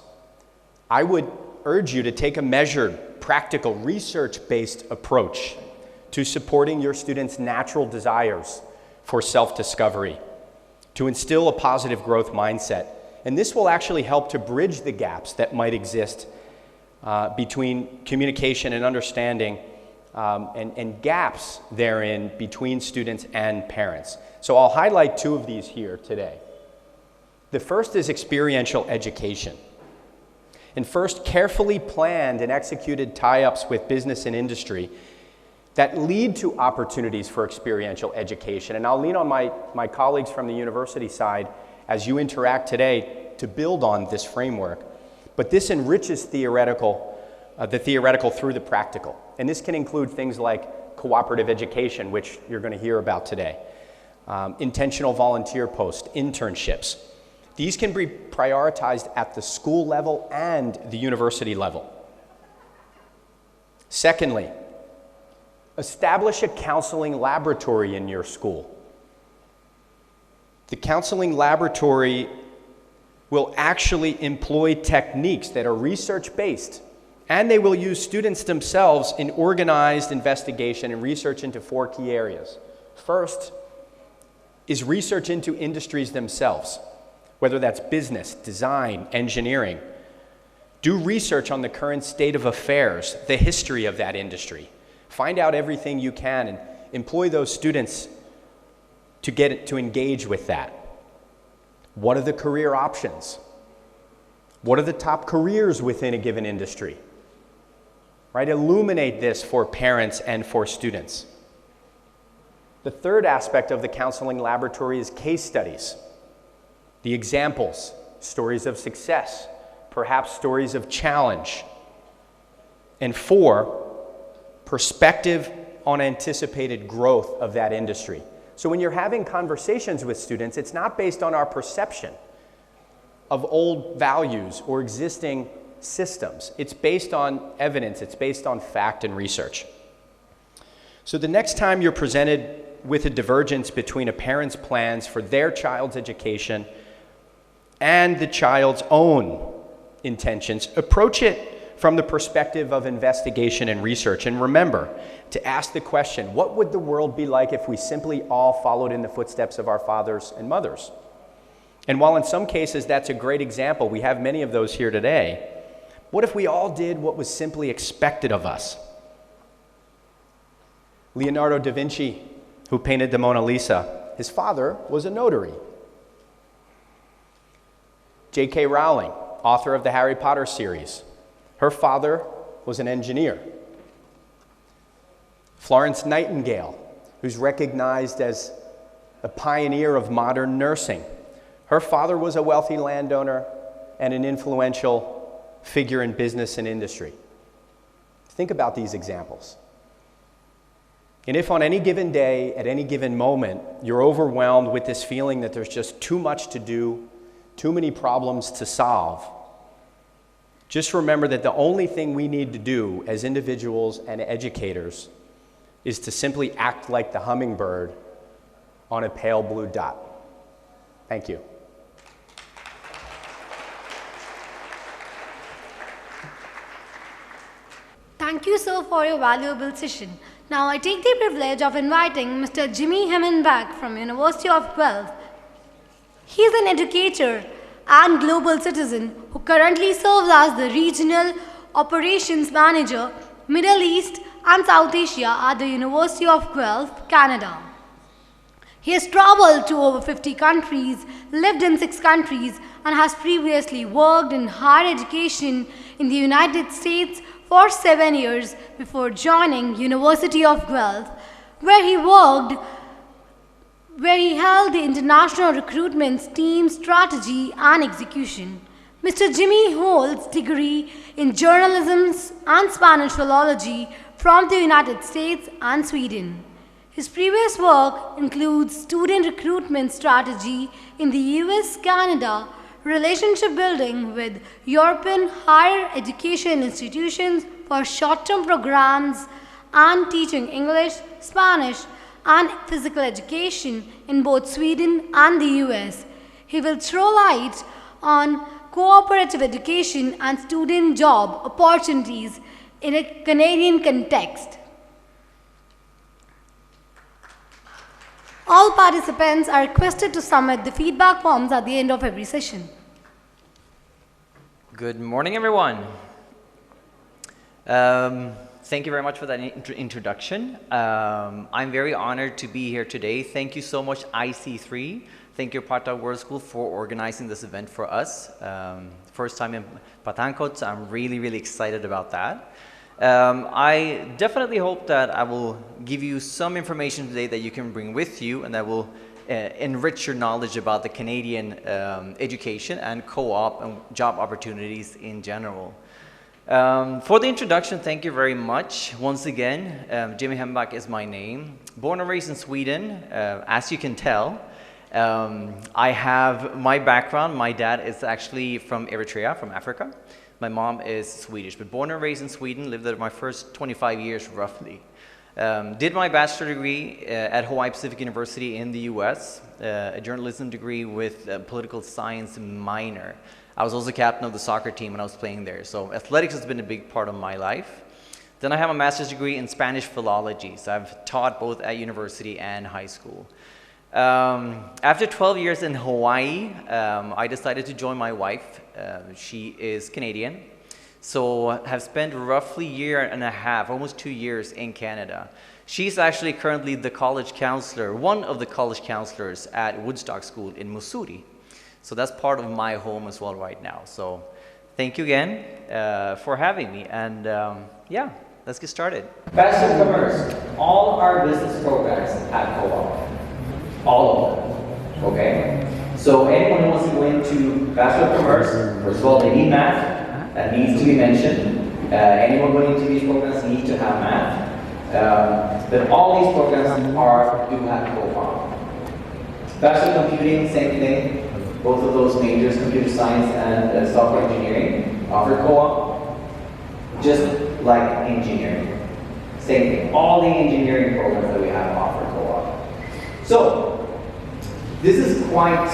I would urge you to take a measured, practical, research-based approach to supporting your students' natural desires for self-discovery, to instill a positive growth mindset. And this will actually help to bridge the gaps that might exist between communication and understanding and gaps therein between students and parents. So I'll highlight two of these here today. The first is experiential education. And first, carefully planned and executed tie-ups with business and industry that lead to opportunities for experiential education. And I'll lean on my colleagues from the university side as you interact today to build on this framework. But this enriches the theoretical through the practical. And this can include things like cooperative education, which you're going to hear about today, intentional volunteer posts, internships. These can be prioritized at the school level and the university level. Secondly, establish a counseling laboratory in your school. The counseling laboratory will actually employ techniques that are research-based, and they will use students themselves in organized investigation and research into 4 key areas. First is research into industries themselves, whether that's business, design, engineering. Do research on the current state of affairs, the history of that industry. Find out everything you can and employ those students to engage with that. What are the career options? What are the top careers within a given industry? Right? Illuminate this for parents and for students. The third aspect of the counseling laboratory is case studies. The examples, stories of success, perhaps stories of challenge. And 4, perspective on anticipated growth of that industry. So when you're having conversations with students, it's not based on our perception of old values or existing systems. It's based on evidence, it's based on fact and research. So the next time you're presented with a divergence between a parent's plans for their child's education and the child's own intentions, approach it from the perspective of investigation and research. And remember to ask the question, what would the world be like if we simply all followed in the footsteps of our fathers and mothers? And while in some cases that's a great example, we have many of those here today, what if we all did what was simply expected of us? Leonardo da Vinci, who painted the Mona Lisa, his father was a notary. J.K. Rowling, author of the Harry Potter series, her father was an engineer. Florence Nightingale, who's recognized as a pioneer of modern nursing, her father was a wealthy landowner and an influential figure in business and industry. Think about these examples. And if on any given day, at any given moment, you're overwhelmed with this feeling that there's just too much to do, too many problems to solve, just remember that the only thing we need to do as individuals and educators is to simply act like the hummingbird on a pale blue dot. Thank you. Thank you, sir, for your valuable session. Now I take the privilege of inviting Mr. Jimmy Hemmenbach from University of Guelph. He is an educator and global citizen who currently serves as the Regional Operations Manager, Middle East and South Asia at the University of Guelph, Canada. He has traveled to over 50 countries, lived in 6 countries, and has previously worked in higher education in the United States for 7 years before joining University of Guelph, where he held the International Recruitment Team Strategy and Execution. Mr. Jimmy holds degree in Journalism and Spanish Philology from the United States and Sweden. His previous work includes student recruitment strategy in the US, Canada, relationship building with European higher education institutions for short-term programs, and teaching English, Spanish, and physical education in both Sweden and the US. He will throw light on cooperative education and student job opportunities in a Canadian context. All participants are requested to submit the feedback forms at the end of every session. Good morning, everyone. Thank you very much for that introduction. I'm very honored to be here today. Thank you so much, IC3. Thank you, Partap World School, for organizing this event for us. First time in Pathankot, so I'm really excited about that. I definitely hope that I will give you some information today that you can bring with you and that will enrich your knowledge about the Canadian education and co-op and job opportunities in general. For the introduction, thank you very much. Once again, Jimmy Hembach is my name. Born and raised in Sweden, as you can tell. I have my background. My dad is actually from Eritrea, from Africa. My mom is Swedish, but born and raised in Sweden, lived there my first 25 years roughly. Did my bachelor degree at Hawaii Pacific University in the US, a journalism degree with a political science minor. I was also captain of the soccer team when I was playing there, so athletics has been a big part of my life. Then I have a master's degree in Spanish philology, so I've taught both at university and high school. After 12 years in Hawaii, I decided to join my wife. She is Canadian, so have spent roughly a year and a half, almost 2 years in Canada. She's actually currently the college counselor, one of the college counselors at Woodstock School in Missouri. So that's part of my home as well right now. So thank you again for having me, and yeah, let's get started. Bachelor of Commerce, all our business programs have co-op. All of them, okay? So anyone who wants to go into Bachelor of Commerce, first of all, they need math. That needs to be mentioned. Anyone going into these programs needs to have math. But all these programs do have co-op. Bachelor of Computing, same thing. Both of those majors, computer science and software engineering, offer co-op. Just like engineering. Same thing. All the engineering programs that we have offer co-op. So, this is quite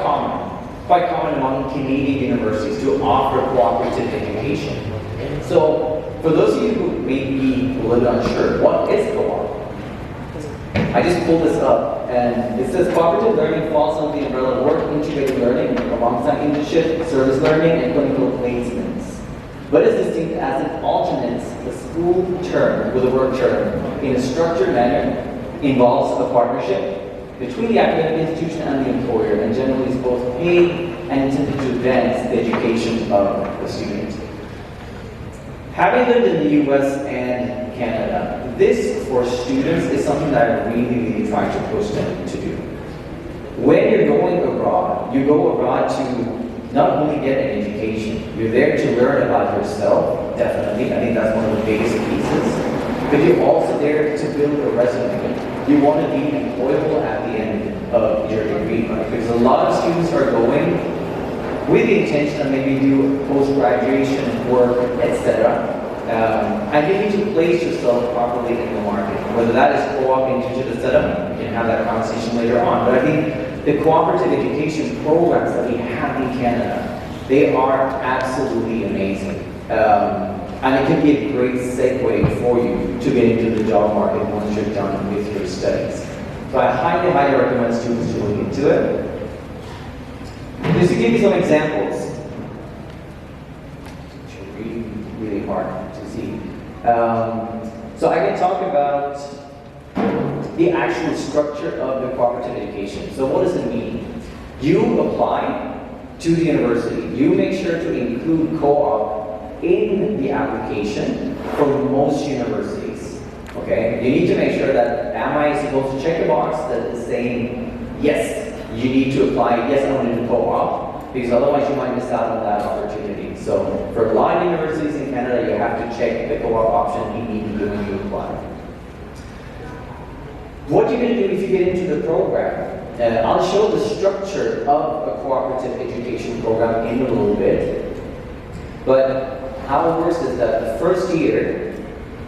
common among Canadian universities to offer cooperative education. So, for those of you who may be a little unsure, what is co-op? I just pulled this up, and it says cooperative learning falls under the umbrella of work integrated learning alongside internship, service learning, and clinical placements. But is distinct as an alternate, the school term with a work term in a structured manner involves a partnership between the academic institution and the employer, and generally is both paid and intended to advance the education of the student. Having lived in the US and Canada, this for students is something that I really try to push them to do. When you're going abroad, you go abroad to not only get an education, you're there to learn about yourself, definitely. I think that's one of the biggest pieces. But you're also there to build a resume. You want to be employable at the end of your degree, right? Because a lot of students are going with the intention of maybe do post-graduation work, etc. And you need to place yourself properly in the market. Whether that is co-op, internship, etc. We can have that conversation later on. But I think the cooperative education programs that we have in Canada, they are absolutely amazing. And it can be a great segue for you to get into the job market once you're done with your studies. So I highly recommend students to look into it. Just to give you some examples, which are really hard to see. So I can talk about the actual structure of the cooperative education. So what does it mean? You apply to the university. You make sure to include co-op in the application for most universities. Okay? You need to make sure that, am I supposed to check a box that is saying, yes, you need to apply, yes, I want to do co-op, because otherwise you might miss out on that opportunity. So for a lot of universities in Canada, you have to check the co-op option immediately when you apply. What you're going to do if you get into the program, I'll show the structure of a cooperative education program in a little bit. But how it works is that the first year,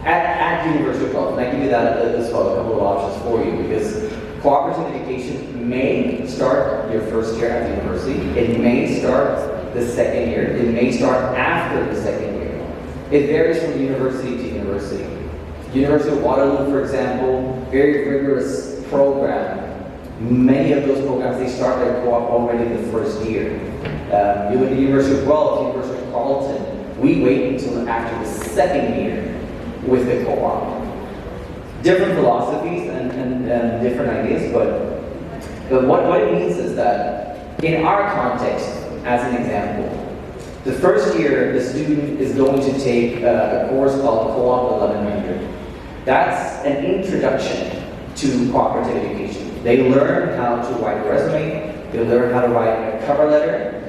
At University of Guelph, and I give you that as well, a couple of options for you, because cooperative education may start your first year at the university, it may start the second year, it may start after the second year. It varies from university to university. University of Waterloo, for example, very rigorous program. Many of those programs, they start their co-op already the first year. You look at the University of Guelph, University of Carleton, we wait until after the second year with the co-op. Different philosophies and different ideas, but what it means is that in our context, as an example, the first year the student is going to take a course called Co-op 1100. That's an introduction to cooperative education. They learn how to write a resume, they learn how to write a cover letter,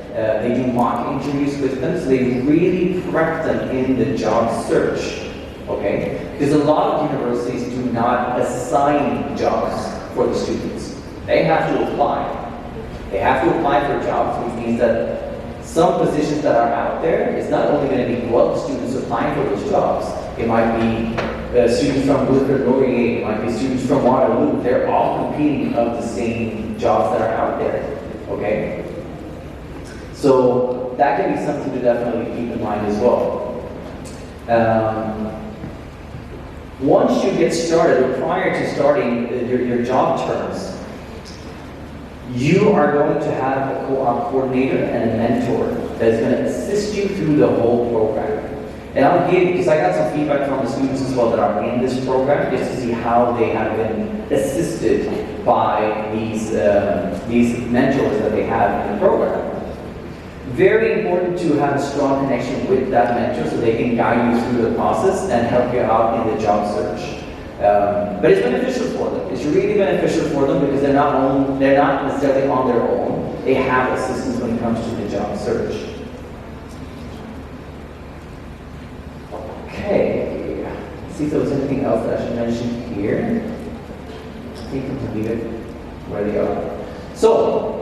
they do mock interviews with them, so they really prep them in the job search. Okay? Because a lot of universities do not assign jobs for the students. They have to apply. They have to apply for jobs, which means that some positions that are out there, it's not only going to be Guelph students applying for those jobs. It might be students from Wilfrid Laurier, it might be students from Waterloo. They're all competing of the same jobs that are out there. Okay? So that can be something to definitely keep in mind as well. Once you get started, or prior to starting your job terms, you are going to have a co-op coordinator and a mentor that is going to assist you through the whole program. And I'll give, because I got some feedback from the students as well that are in this program, just to see how they have been assisted by these mentors that they have in the program. Very important to have a strong connection with that mentor so they can guide you through the process and help you out in the job search. But it's beneficial for them. It's really beneficial for them because they're not necessarily on their own. They have assistance when it comes to the job search. Okay, let's see if there was anything else that I should mention here. I think we can leave it where they are. So,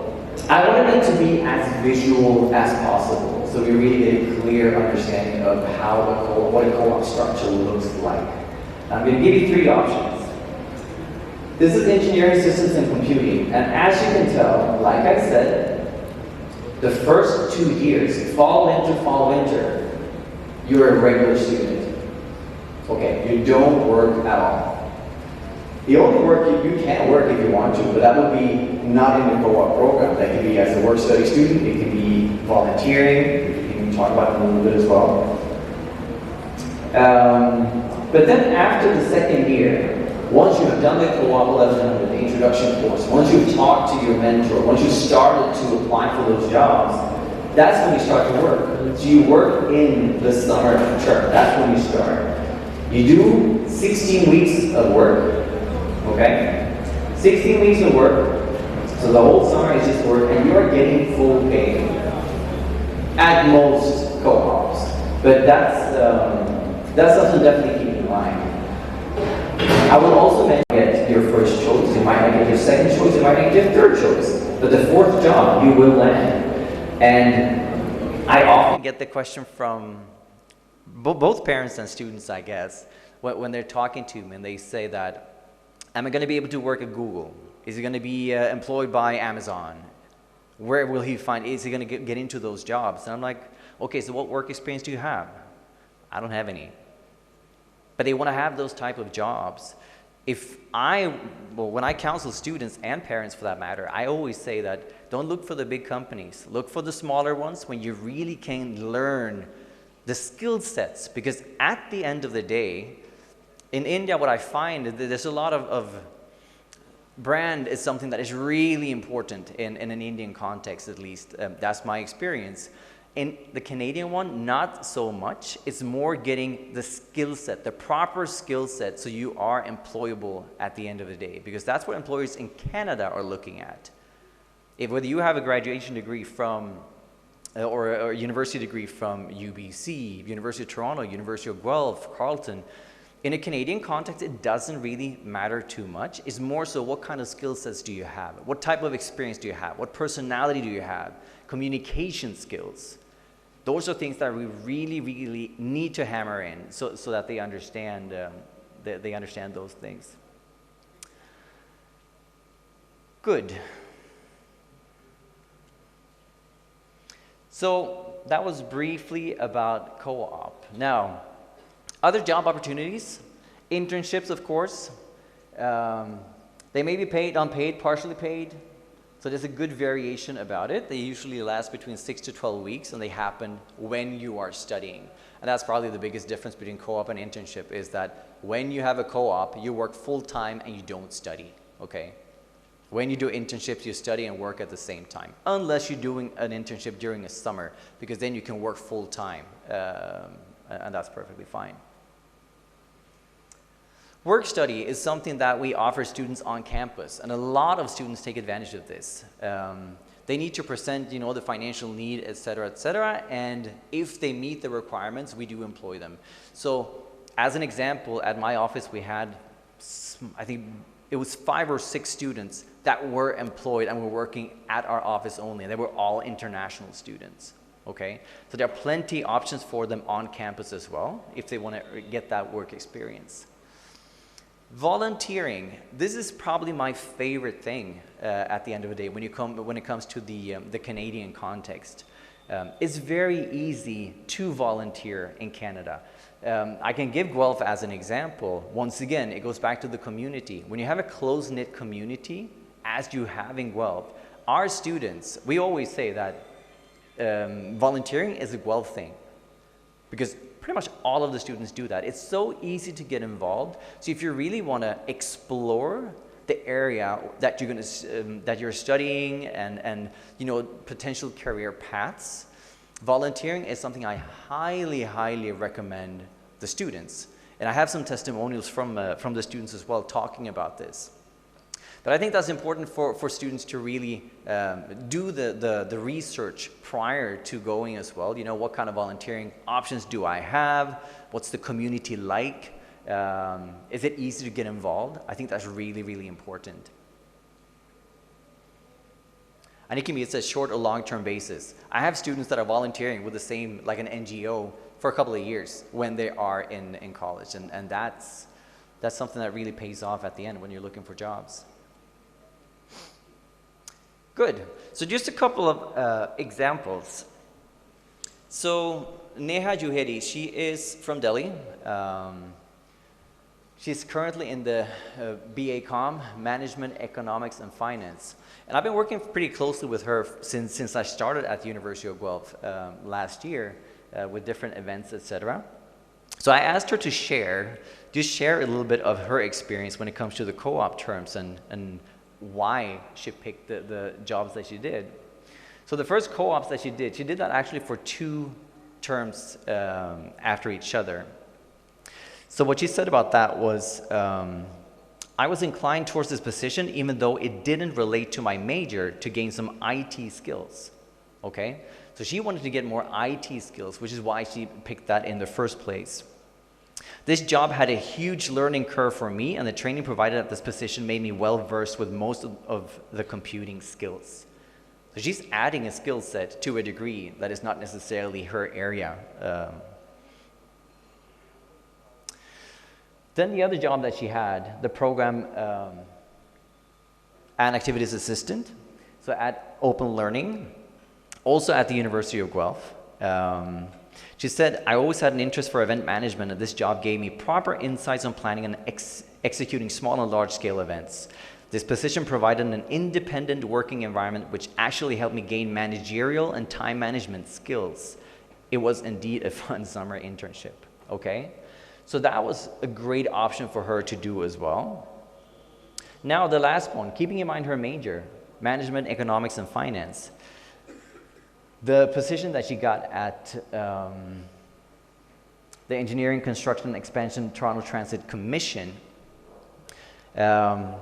I wanted it to be as visual as possible, so we really get a clear understanding of what a co-op structure looks like. I'm going to give you three options. This is engineering systems and computing, and as you can tell, like I said, the first 2 years, fall, winter, you're a regular student. Okay, you don't work at all. The only work you can work if you want to, but that would be not in the co-op program. That could be as a work-study student, it could be volunteering, we can talk about it a little bit as well. But then after the second year, once you have done the co-op 1100, the introduction course, once you've talked to your mentor, once you started to apply for those jobs, that's when you start to work. So you work in the summer term, that's when you start. You do 16 weeks of work, okay? 16 weeks of work, so the whole summer is just work, and you're getting full pay at most co-ops. But that's something to definitely keep in mind. I will also mention get your first choice, you might not get your second choice, you might not get your third choice, but the fourth job you will land. And I often get the question from both parents and students, I guess, when they're talking to me and they say that, am I going to be able to work at Google? Is he going to be employed by Amazon? Where will he find, is he going to get into those jobs? And I'm like, okay, so what work experience do you have? I don't have any. But they want to have those type of jobs. When I counsel students and parents for that matter, I always say that don't look for the big companies. Look for the smaller ones when you really can learn the skill sets. Because at the end of the day, in India, what I find is that there's a lot of brand is something that is really important in an Indian context, at least. That's my experience. In the Canadian one, not so much. It's more getting the skill set, the proper skill set, so you are employable at the end of the day. Because that's what employers in Canada are looking at. Whether you have a graduation degree from, or a university degree from UBC, University of Toronto, University of Guelph, Carleton, in a Canadian context, it doesn't really matter too much. It's more so what kind of skill sets do you have? What type of experience do you have? What personality do you have? Communication skills. Those are things that we really, really need to hammer in so that they understand, they understand those things. Good. So that was briefly about co-op. Now, other job opportunities, internships, of course. They may be paid, unpaid, partially paid. So there's a good variation about it. They usually last between 6 to 12 weeks, and they happen when you are studying. And that's probably the biggest difference between co-op and internship, is that when you have a co-op, you work full-time and you don't study, okay? When you do internships, you study and work at the same time, unless you're doing an internship during the summer, because then you can work full-time, and that's perfectly fine. Work study is something that we offer students on campus, and a lot of students take advantage of this. They need to present, the financial need, et cetera, and if they meet the requirements, we do employ them. So, as an example, at my office we had, I think it was 5 or 6 students that were employed and were working at our office only, and they were all international students. Okay, so there are plenty of options for them on campus as well, if they want to get that work experience. Volunteering, this is probably my favorite thing at the end of the day when it comes to the Canadian context. It's very easy to volunteer in Canada. I can give Guelph as an example. Once again, it goes back to the community. When you have a close-knit community, as you have in Guelph, our students, we always say that volunteering is a Guelph thing, because pretty much all of the students do that. It's so easy to get involved. So if you really want to explore the area that you're studying and potential career paths, volunteering is something I highly recommend the students. And I have some testimonials from the students as well talking about this. But I think that's important for students to really do the research prior to going as well. What kind of volunteering options do I have? What's the community like? Is it easy to get involved? I think that's really important. And it can be, it's a short or long-term basis. I have students that are volunteering with the same, like an NGO, for a couple of years when they are in college. And that's something that really pays off at the end when you're looking for jobs. Good. So just a couple of examples. So Neha Juhedi, she is from Delhi. She's currently in the BA Com, Management, Economics, and Finance. And I've been working pretty closely with her since I started at the University of Guelph last year with different events, etc. So I asked her to share a little bit of her experience when it comes to the co-op terms and why she picked the jobs that she did. So the first co-ops that she did that actually for 2 terms after each other. So what she said about that was, I was inclined towards this position even though it didn't relate to my major to gain some IT skills, okay? So she wanted to get more IT skills, which is why she picked that in the first place. This job had a huge learning curve for me, and the training provided at this position made me well versed with most of the computing skills. So she's adding a skill set to a degree that is not necessarily her area. Then the other job that she had, the program and activities assistant, so at Open Learning, also at the University of Guelph. She said, I always had an interest for event management, and this job gave me proper insights on planning and executing small and large scale events. This position provided an independent working environment which actually helped me gain managerial and time management skills. It was indeed a fun summer internship, okay? So that was a great option for her to do as well. Now the last one, keeping in mind her major, Management, Economics, and Finance. The position that she got at the Engineering, Construction, and Expansion Toronto Transit Commission,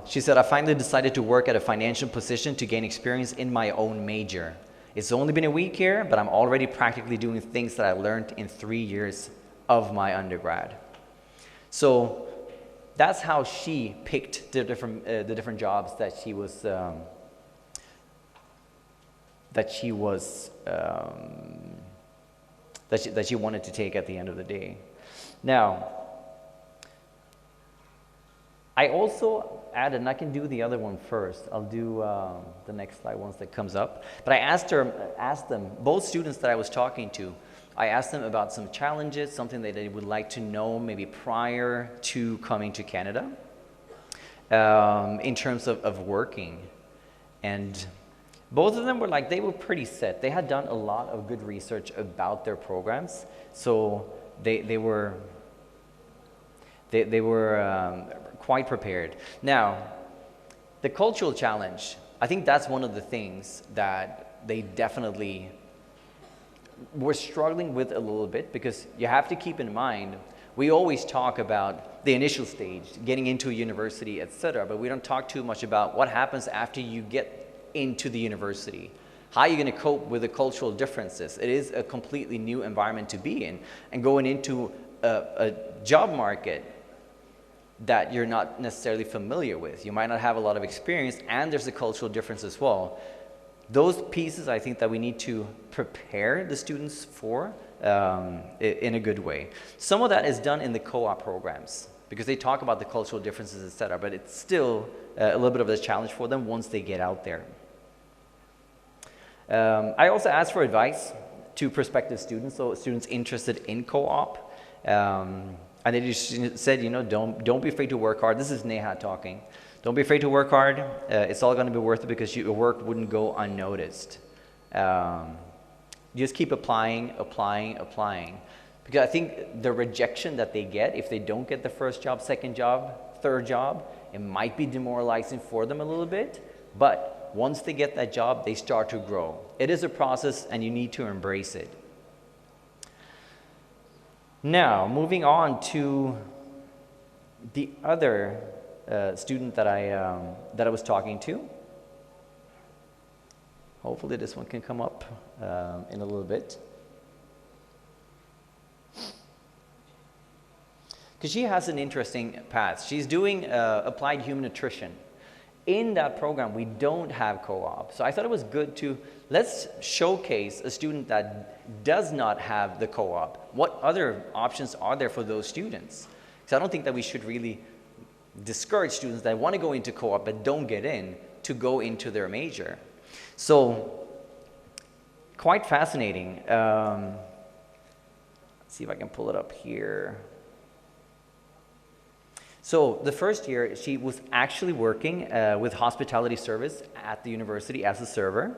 she said, I finally decided to work at a financial position to gain experience in my own major. It's only been a week here, but I'm already practically doing things that I learned in 3 years of my undergrad. So that's how she picked the different jobs that she was that she wanted to take at the end of the day. Now, I also added, and I can do the other one first. I'll do the next slide once that comes up. But I asked them, both students that I was talking to, I asked them about some challenges, something that they would like to know maybe prior to coming to Canada in terms of working. And both of them were like, they were pretty set. They had done a lot of good research about their programs, so they were quite prepared. Now, the cultural challenge, I think that's one of the things that they definitely were struggling with a little bit, because you have to keep in mind, we always talk about the initial stage, getting into a university, etc., but we don't talk too much about what happens after you get into the university. How are you going to cope with the cultural differences? It is a completely new environment to be in, and going into a job market that you're not necessarily familiar with. You might not have a lot of experience, and there's a cultural difference as well. Those pieces I think that we need to prepare the students for in a good way. Some of that is done in the co-op programs, because they talk about the cultural differences, etc., but it's still a little bit of a challenge for them once they get out there. I also asked for advice to prospective students, so students interested in co-op. And they just said, you know, don't be afraid to work hard. This is Neha talking. Don't be afraid to work hard. It's all going to be worth it, because your work wouldn't go unnoticed. Just keep applying. Because I think the rejection that they get, if they don't get the first job, second job, third job, it might be demoralizing for them a little bit. But once they get that job, they start to grow. It is a process, and you need to embrace it. Now, moving on to the other student that I was talking to. Hopefully this one can come up in a little bit. Because she has an interesting path. She's doing applied human nutrition. In that program, we don't have co-op. So I thought it was good to, let's showcase a student that does not have the co-op. What other options are there for those students? Because I don't think that we should really discourage students that want to go into co-op but don't get in to go into their major. So, quite fascinating. Let's see if I can pull it up here. So the first year, she was actually working with hospitality service at the university as a server.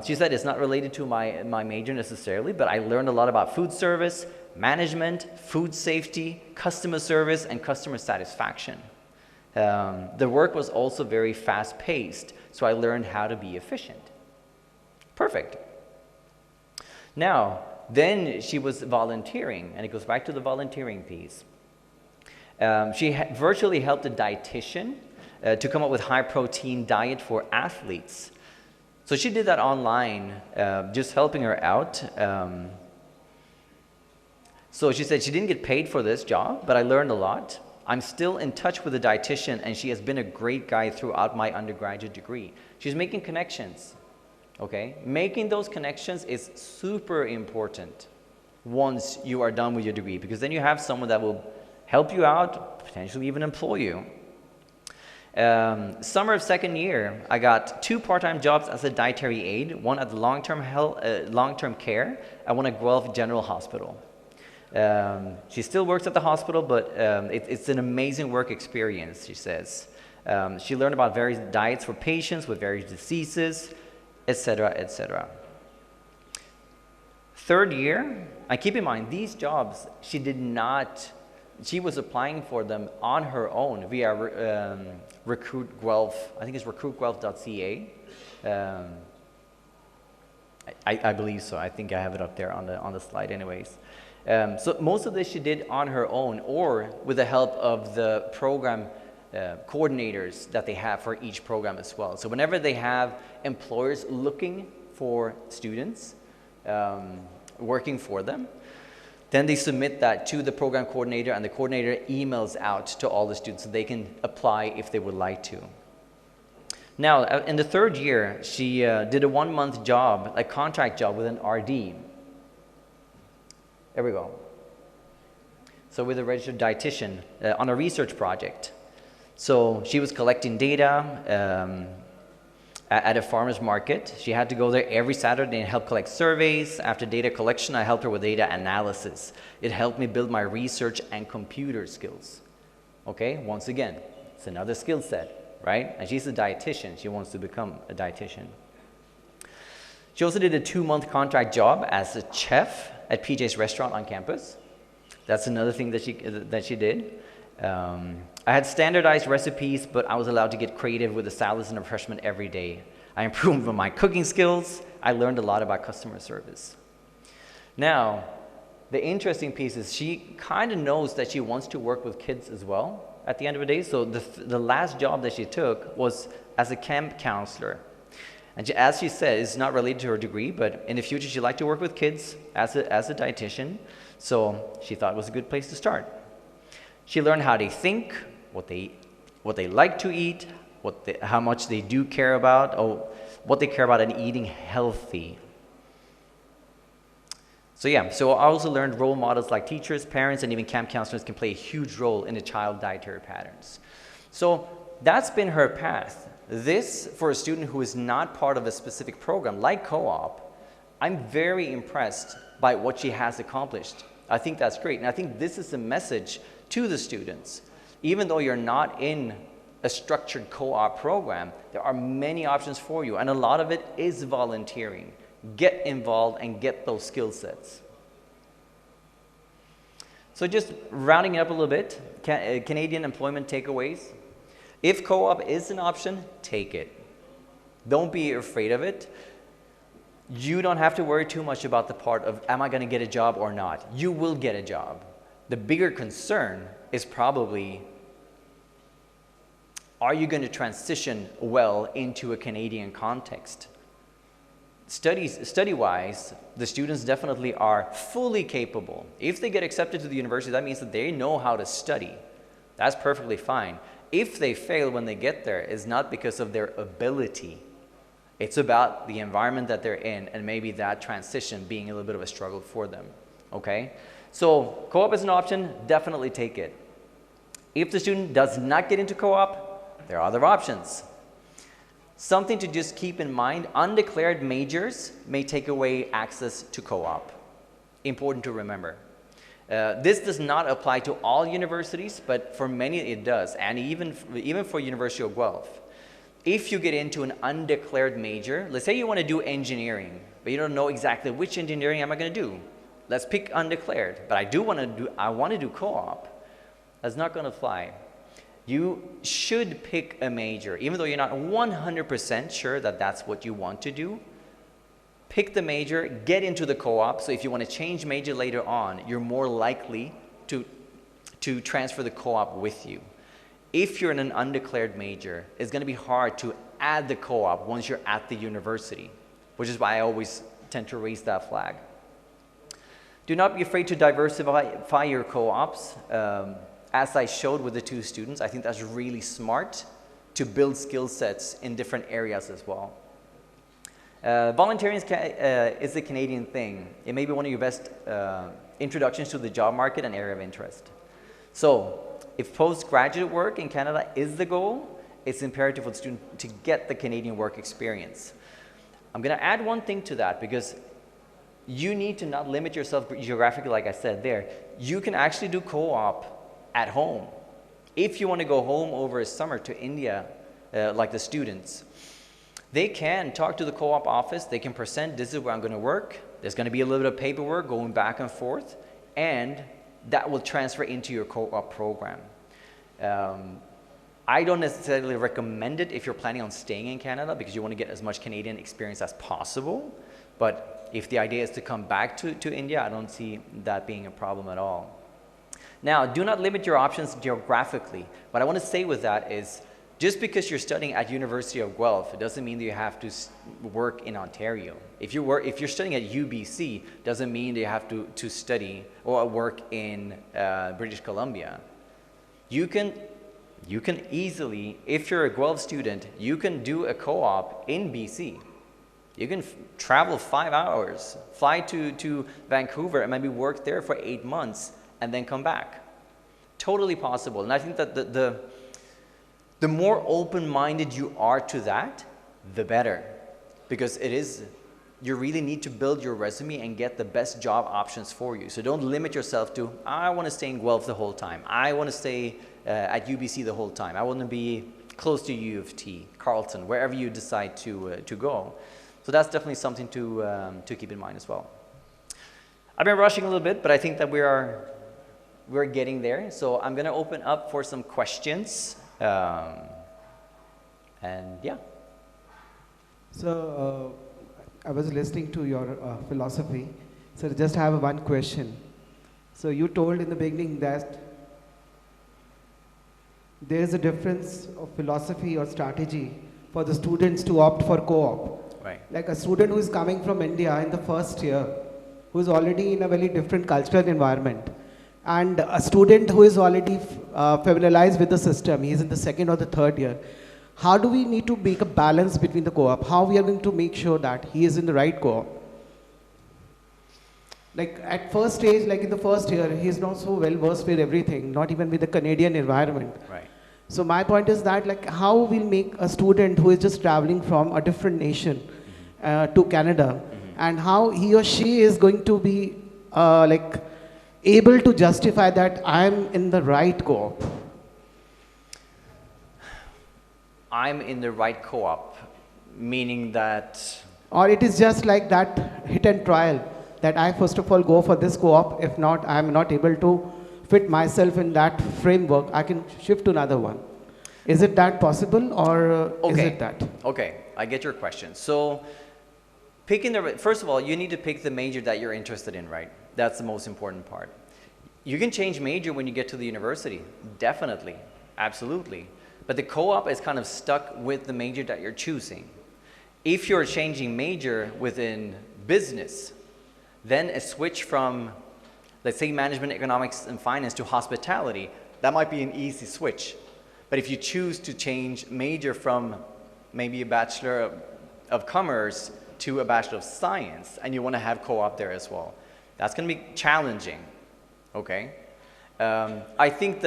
She said it's not related to my major necessarily, but I learned a lot about food service, management, food safety, customer service, and customer satisfaction. The work was also very fast-paced, so I learned how to be efficient. Perfect. Now, then she was volunteering, and it goes back to the volunteering piece. She virtually helped a dietitian to come up with high-protein diet for athletes. So she did that online, just helping her out. So she said she didn't get paid for this job, but I learned a lot. I'm still in touch with the dietitian, and she has been a great guide throughout my undergraduate degree. She's making connections, okay? Making those connections is super important once you are done with your degree, because then you have someone that will help you out, potentially even employ you. Summer of second year, I got 2 part-time jobs as a dietary aide, one at the long-term care, and one at Guelph General Hospital. She still works at the hospital, but it's an amazing work experience, she says. She learned about various diets for patients with various diseases, etc., etc. Third year, and keep in mind, these jobs, she was applying for them on her own via Recruit Guelph. I think it's recruitguelph.ca. I believe so. I think I have it up there on the slide anyways. So most of this she did on her own, or with the help of the program coordinators that they have for each program as well. So whenever they have employers looking for students working for them, then they submit that to the program coordinator, and the coordinator emails out to all the students so they can apply if they would like to. Now, in the third year, she did a 1-month job, a contract job with an RD. There we go. So with a registered dietitian on a research project. So she was collecting data at a farmer's market. She had to go there every Saturday and help collect surveys. After data collection, I helped her with data analysis. It helped me build my research and computer skills. Okay, once again, it's another skill set, right? And she's a dietitian. She wants to become a dietitian. She also did a 2-month contract job as a chef at PJ's restaurant on campus. That's another thing that she did. I had standardized recipes, but I was allowed to get creative with the salads and refreshment every day. I improved on my cooking skills. I learned a lot about customer service. Now, the interesting piece is she kind of knows that she wants to work with kids as well at the end of the day. So the last job that she took was as a camp counselor. And as she said, it's not related to her degree, but in the future she'd like to work with kids as a dietitian. So she thought it was a good place to start. She learned how they think, what they like to eat, how much they do care about, or what they care about in eating healthy. So yeah, so I also learned role models like teachers, parents, and even camp counselors can play a huge role in the child dietary patterns. So that's been her path. This, for a student who is not part of a specific program like co-op, I'm very impressed by what she has accomplished. I think that's great. And I think this is a message to the students. Even though you're not in a structured co-op program, there are many options for you. And a lot of it is volunteering. Get involved and get those skill sets. So just rounding it up a little bit, Canadian employment takeaways. If co-op is an option, take it. Don't be afraid of it. You don't have to worry too much about the part of, am I going to get a job or not? You will get a job. The bigger concern is probably, are you going to transition well into a Canadian context? Study-wise, the students definitely are fully capable. If they get accepted to the university, that means that they know how to study. That's perfectly fine. If they fail when they get there, it's not because of their ability. It's about the environment that they're in and maybe that transition being a little bit of a struggle for them, okay? So co-op is an option, definitely take it. If the student does not get into co-op, there are other options. Something to just keep in mind, undeclared majors may take away access to co-op. Important to remember. This does not apply to all universities, but for many it does, and even for University of Guelph. If you get into an undeclared major, let's say you want to do engineering, but you don't know exactly which engineering am I going to do. Let's pick undeclared, but I want to do co-op. That's not going to fly. You should pick a major, even though you're not 100% sure that that's what you want to do. Pick the major, get into the co-op, so if you want to change major later on, you're more likely to transfer the co-op with you. If you're in an undeclared major, it's going to be hard to add the co-op once you're at the university, which is why I always tend to raise that flag. Do not be afraid to diversify your co-ops. As I showed with the 2 students, I think that's really smart to build skill sets in different areas as well. Volunteering is a Canadian thing. It may be one of your best introductions to the job market and area of interest. So, if postgraduate work in Canada is the goal, it's imperative for the student to get the Canadian work experience. I'm going to add one thing to that because you need to not limit yourself geographically, like I said there. You can actually do co-op at home. If you want to go home over a summer to India, like the students, they can talk to the co-op office. They can present, this is where I'm going to work. There's going to be a little bit of paperwork going back and forth, and that will transfer into your co-op program. I don't necessarily recommend it if you're planning on staying in Canada because you want to get as much Canadian experience as possible. But if the idea is to come back to India, I don't see that being a problem at all. Now, do not limit your options geographically. What I want to say with that is, just because you're studying at University of Guelph, it doesn't mean that you have to work in Ontario. If you're studying at UBC, doesn't mean that you have to study or work in British Columbia. You can easily, if you're a Guelph student, you can do a co-op in BC. You can travel 5 hours, fly to Vancouver and maybe work there for 8 months and then come back. Totally possible. And I think that the more open-minded you are to that, the better. Because you really need to build your resume and get the best job options for you. So don't limit yourself to, I want to stay in Guelph the whole time. I want to stay at UBC the whole time. I want to be close to U of T, Carleton, wherever you decide to go. So that's definitely something to keep in mind as well. I've been rushing a little bit, but I think that we're getting there. So I'm going to open up for some questions. And yeah. So I was listening to your philosophy. So I just have one question. So you told in the beginning that there is a difference of philosophy or strategy for the students to opt for co-op. Right. Like a student who is coming from India in the first year, who is already in a very different cultural environment, and a student who is already familiarized with the system, he is in the second or the third year. How do we need to make a balance between the co-op? How we are going to make sure that he is in the right co-op? Like at first stage, like in the first year, he is not so well versed with everything, not even with the Canadian environment. Right. So my point is that like how we'll make a student who is just traveling from a different nation to Canada, and how he or she is going to be like able to justify that I'm in the right co-op. I'm in the right co-op, meaning that... Or it is just like that hit and trial, that I first of all go for this co-op, if not, I'm not able to fit myself in that framework, I can shift to another one. Is it that possible, or is it that? Okay, I get your question. So, first of all, you need to pick the major that you're interested in, right? That's the most important part. You can change major when you get to the university, definitely, absolutely. But the co-op is kind of stuck with the major that you're choosing. If you're changing major within business, then a switch from, let's say, management, economics, and finance to hospitality, that might be an easy switch. But if you choose to change major from maybe a Bachelor of Commerce to a Bachelor of Science, and you want to have co-op there as well, that's going to be challenging, okay? I think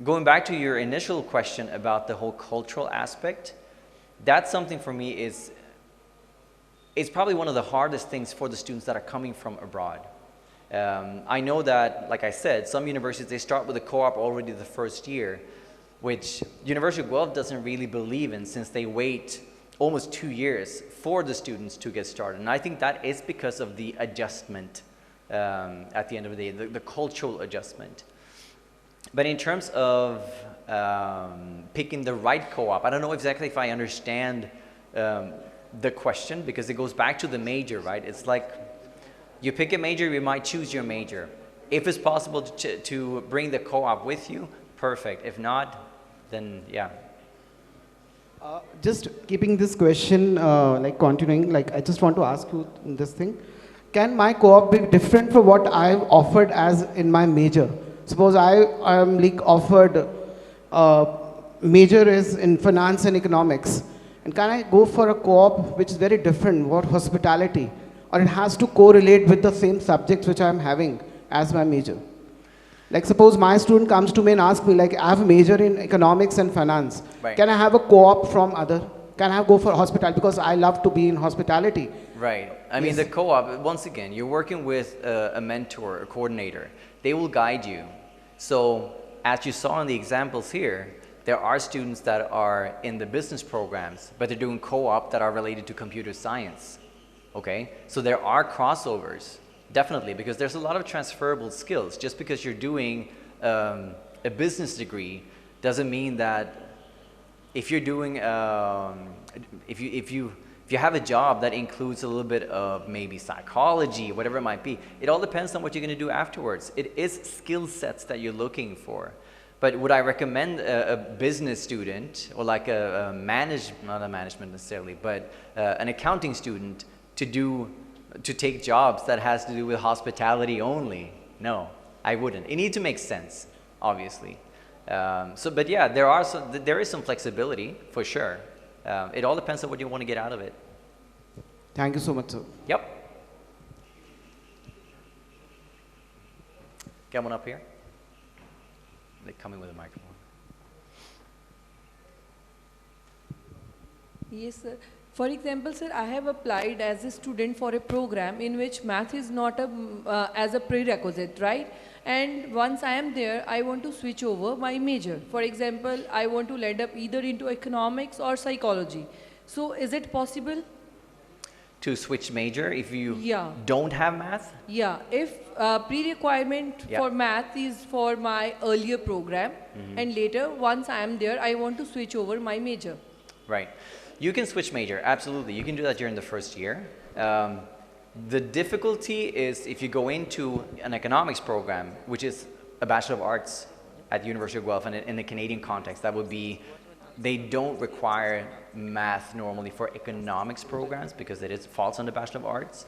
going back to your initial question about the whole cultural aspect, that's something for me it's probably one of the hardest things for the students that are coming from abroad. I know that, like I said, some universities, they start with a co-op already the first year, which University of Guelph doesn't really believe in, since they wait almost 2 years for the students to get started. And I think that is because of the adjustment at the end of the day, the cultural adjustment. But in terms of picking the right co-op, I don't know exactly if I understand the question, because it goes back to the major, right? It's like you pick a major, you might choose your major. If it's possible to bring the co-op with you, perfect. If not, then yeah. Just keeping this question, like continuing, like I just want to ask you this thing. Can my co-op be different from what I've offered as in my major? Suppose I am like offered major is in finance and economics, and can I go for a co-op which is very different, what hospitality, or it has to correlate with the same subjects which I am having as my major? Like suppose my student comes to me and asks me like, I have a major in economics and finance. Right. Can I have a co-op from other? Can I go for hospitality, because I love to be in hospitality? Right. I mean, the co-op, once again, you're working with a mentor, a coordinator. They will guide you. So as you saw in the examples here, there are students that are in the business programs, but they're doing co-op that are related to computer science. Okay? So there are crossovers, definitely, because there's a lot of transferable skills. Just because you're doing a business degree doesn't mean that if you're doing, if you have a job that includes a little bit of maybe psychology, whatever it might be, it all depends on what you're going to do afterwards. It is skill sets that you're looking for. But would I recommend a business student, or like not a management necessarily, but an accounting student to take jobs that has to do with hospitality only? No, I wouldn't. It needs to make sense, obviously. But yeah, there is some flexibility for sure. It all depends on what you want to get out of it. Thank you so much, sir. Yep. Get one up here. They're coming with a microphone. Yes, sir. For example, sir, I have applied as a student for a program in which math is not as a prerequisite, right? And once I am there, I want to switch over my major. For example, I want to land up either into economics or psychology. So is it possible? To switch major if you Yeah. don't have math? Yeah, if pre-requirement Yeah. for math is for my earlier program, and later, once I am there, I want to switch over my major. Right. You can switch major, absolutely. You can do that during the first year. The difficulty is if you go into an economics program, which is a Bachelor of Arts at the University of Guelph, and in the Canadian context, that would be, they don't require math normally for economics programs because it falls under Bachelor of Arts.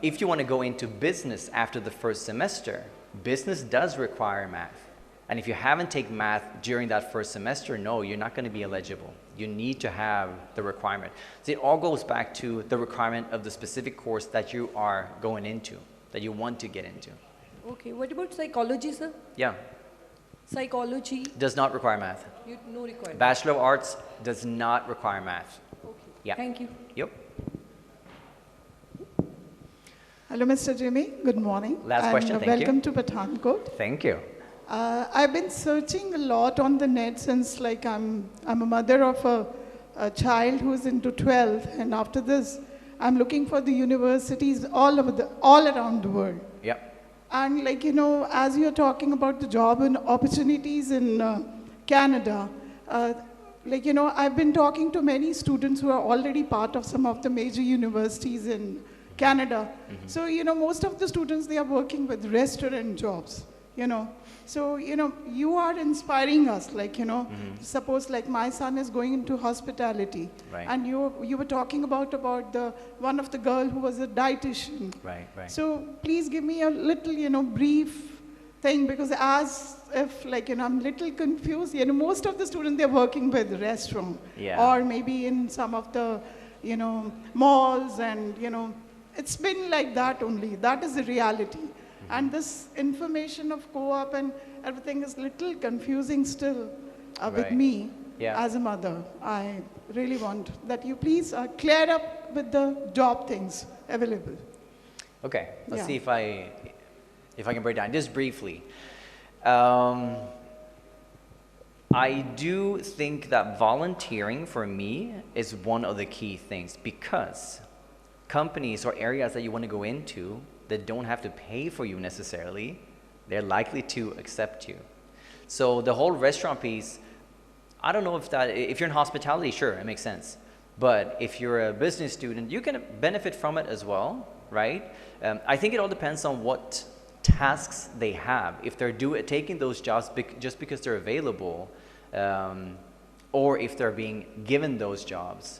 If you want to go into business after the first semester, business does require math. And if you haven't taken math during that first semester, no, you're not going to be eligible. You need to have the requirement. So it all goes back to the requirement of the specific course that you are going into, that you want to get into. Okay, what about psychology, sir? Yeah, Psychology, does not require math. no requirement. Bachelor of Arts does not require math. Okay. Yeah. Thank you. Yep. Hello, Mr. Jimmy. Good morning. Last question, thank you. Welcome to Pathankot. Thank you. I've been searching a lot on the net since, like, I'm a mother of a child who's into 12, and after this, I'm looking for the universities all around the world. Yep. And, like, you know, as you're talking about the job and opportunities in Canada, like, you know, I've been talking to many students who are already part of some of the major universities in Canada. So, you know, most of the students, they are working with restaurant jobs, you know. So, you know, you are inspiring us, like, you know, suppose like my son is going into hospitality. Right. And you were talking about the one of the girl who was a dietitian. Right, right. So please give me a little, you know, brief thing, because as if, like, you know, I'm a little confused. You know, most of the students, they're working with restaurant. Yeah. Or maybe in some of the, you know, malls, and, you know, it's been like that only. That is the reality. And this information of co-op and everything is little confusing still with Right. me Yeah. as a mother. I really want that you please clear up with the job things available. Okay, let's Yeah. see if I can break down just briefly. I do think that volunteering for me is one of the key things, because companies or areas that you want to go into that don't have to pay for you necessarily, they're likely to accept you. So the whole restaurant piece, I don't know if you're in hospitality, sure, it makes sense. But if you're a business student, you can benefit from it as well, right? I think it all depends on what tasks they have. If they're taking those jobs just because they're available, or if they're being given those jobs.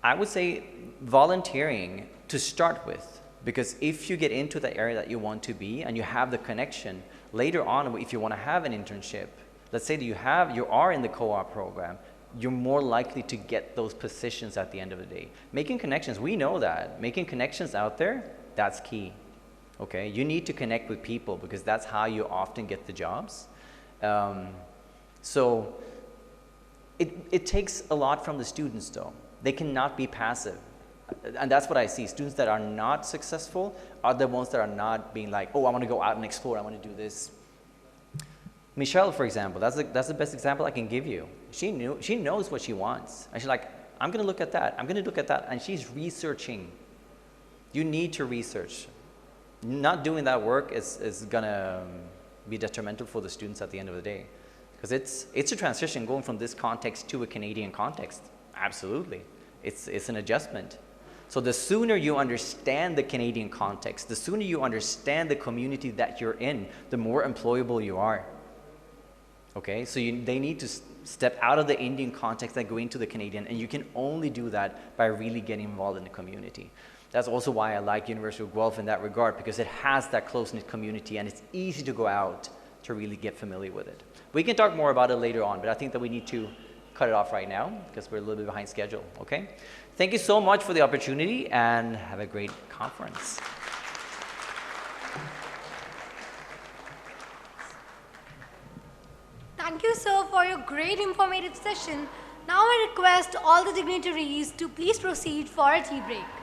I would say volunteering to start with, because if you get into the area that you want to be and you have the connection, later on, if you want to have an internship, let's say that you are in the co-op program, you're more likely to get those positions at the end of the day. Making connections, we know that. Making connections out there, that's key. Okay, you need to connect with people because that's how you often get the jobs. So it takes a lot from the students though. They cannot be passive. And that's what I see. Students that are not successful are the ones that are not being like, oh, I want to go out and explore, I want to do this. Michelle, for example, that's the best example I can give you. She knows what she wants. And she's like, I'm going to look at that, I'm going to look at that. And she's researching. You need to research. Not doing that work is going to be detrimental for the students at the end of the day. Because it's a transition going from this context to a Canadian context. Absolutely. It's an adjustment. So the sooner you understand the Canadian context, the sooner you understand the community that you're in, the more employable you are. Okay, so they need to step out of the Indian context and go into the Canadian, and you can only do that by really getting involved in the community. That's also why I like University of Guelph in that regard, because it has that close-knit community and it's easy to go out to really get familiar with it. We can talk more about it later on, but I think that we need to cut it off right now because we're a little bit behind schedule, okay? Thank you so much for the opportunity and have a great conference. Thank you, sir, for your great informative session. Now I request all the dignitaries to please proceed for a tea break.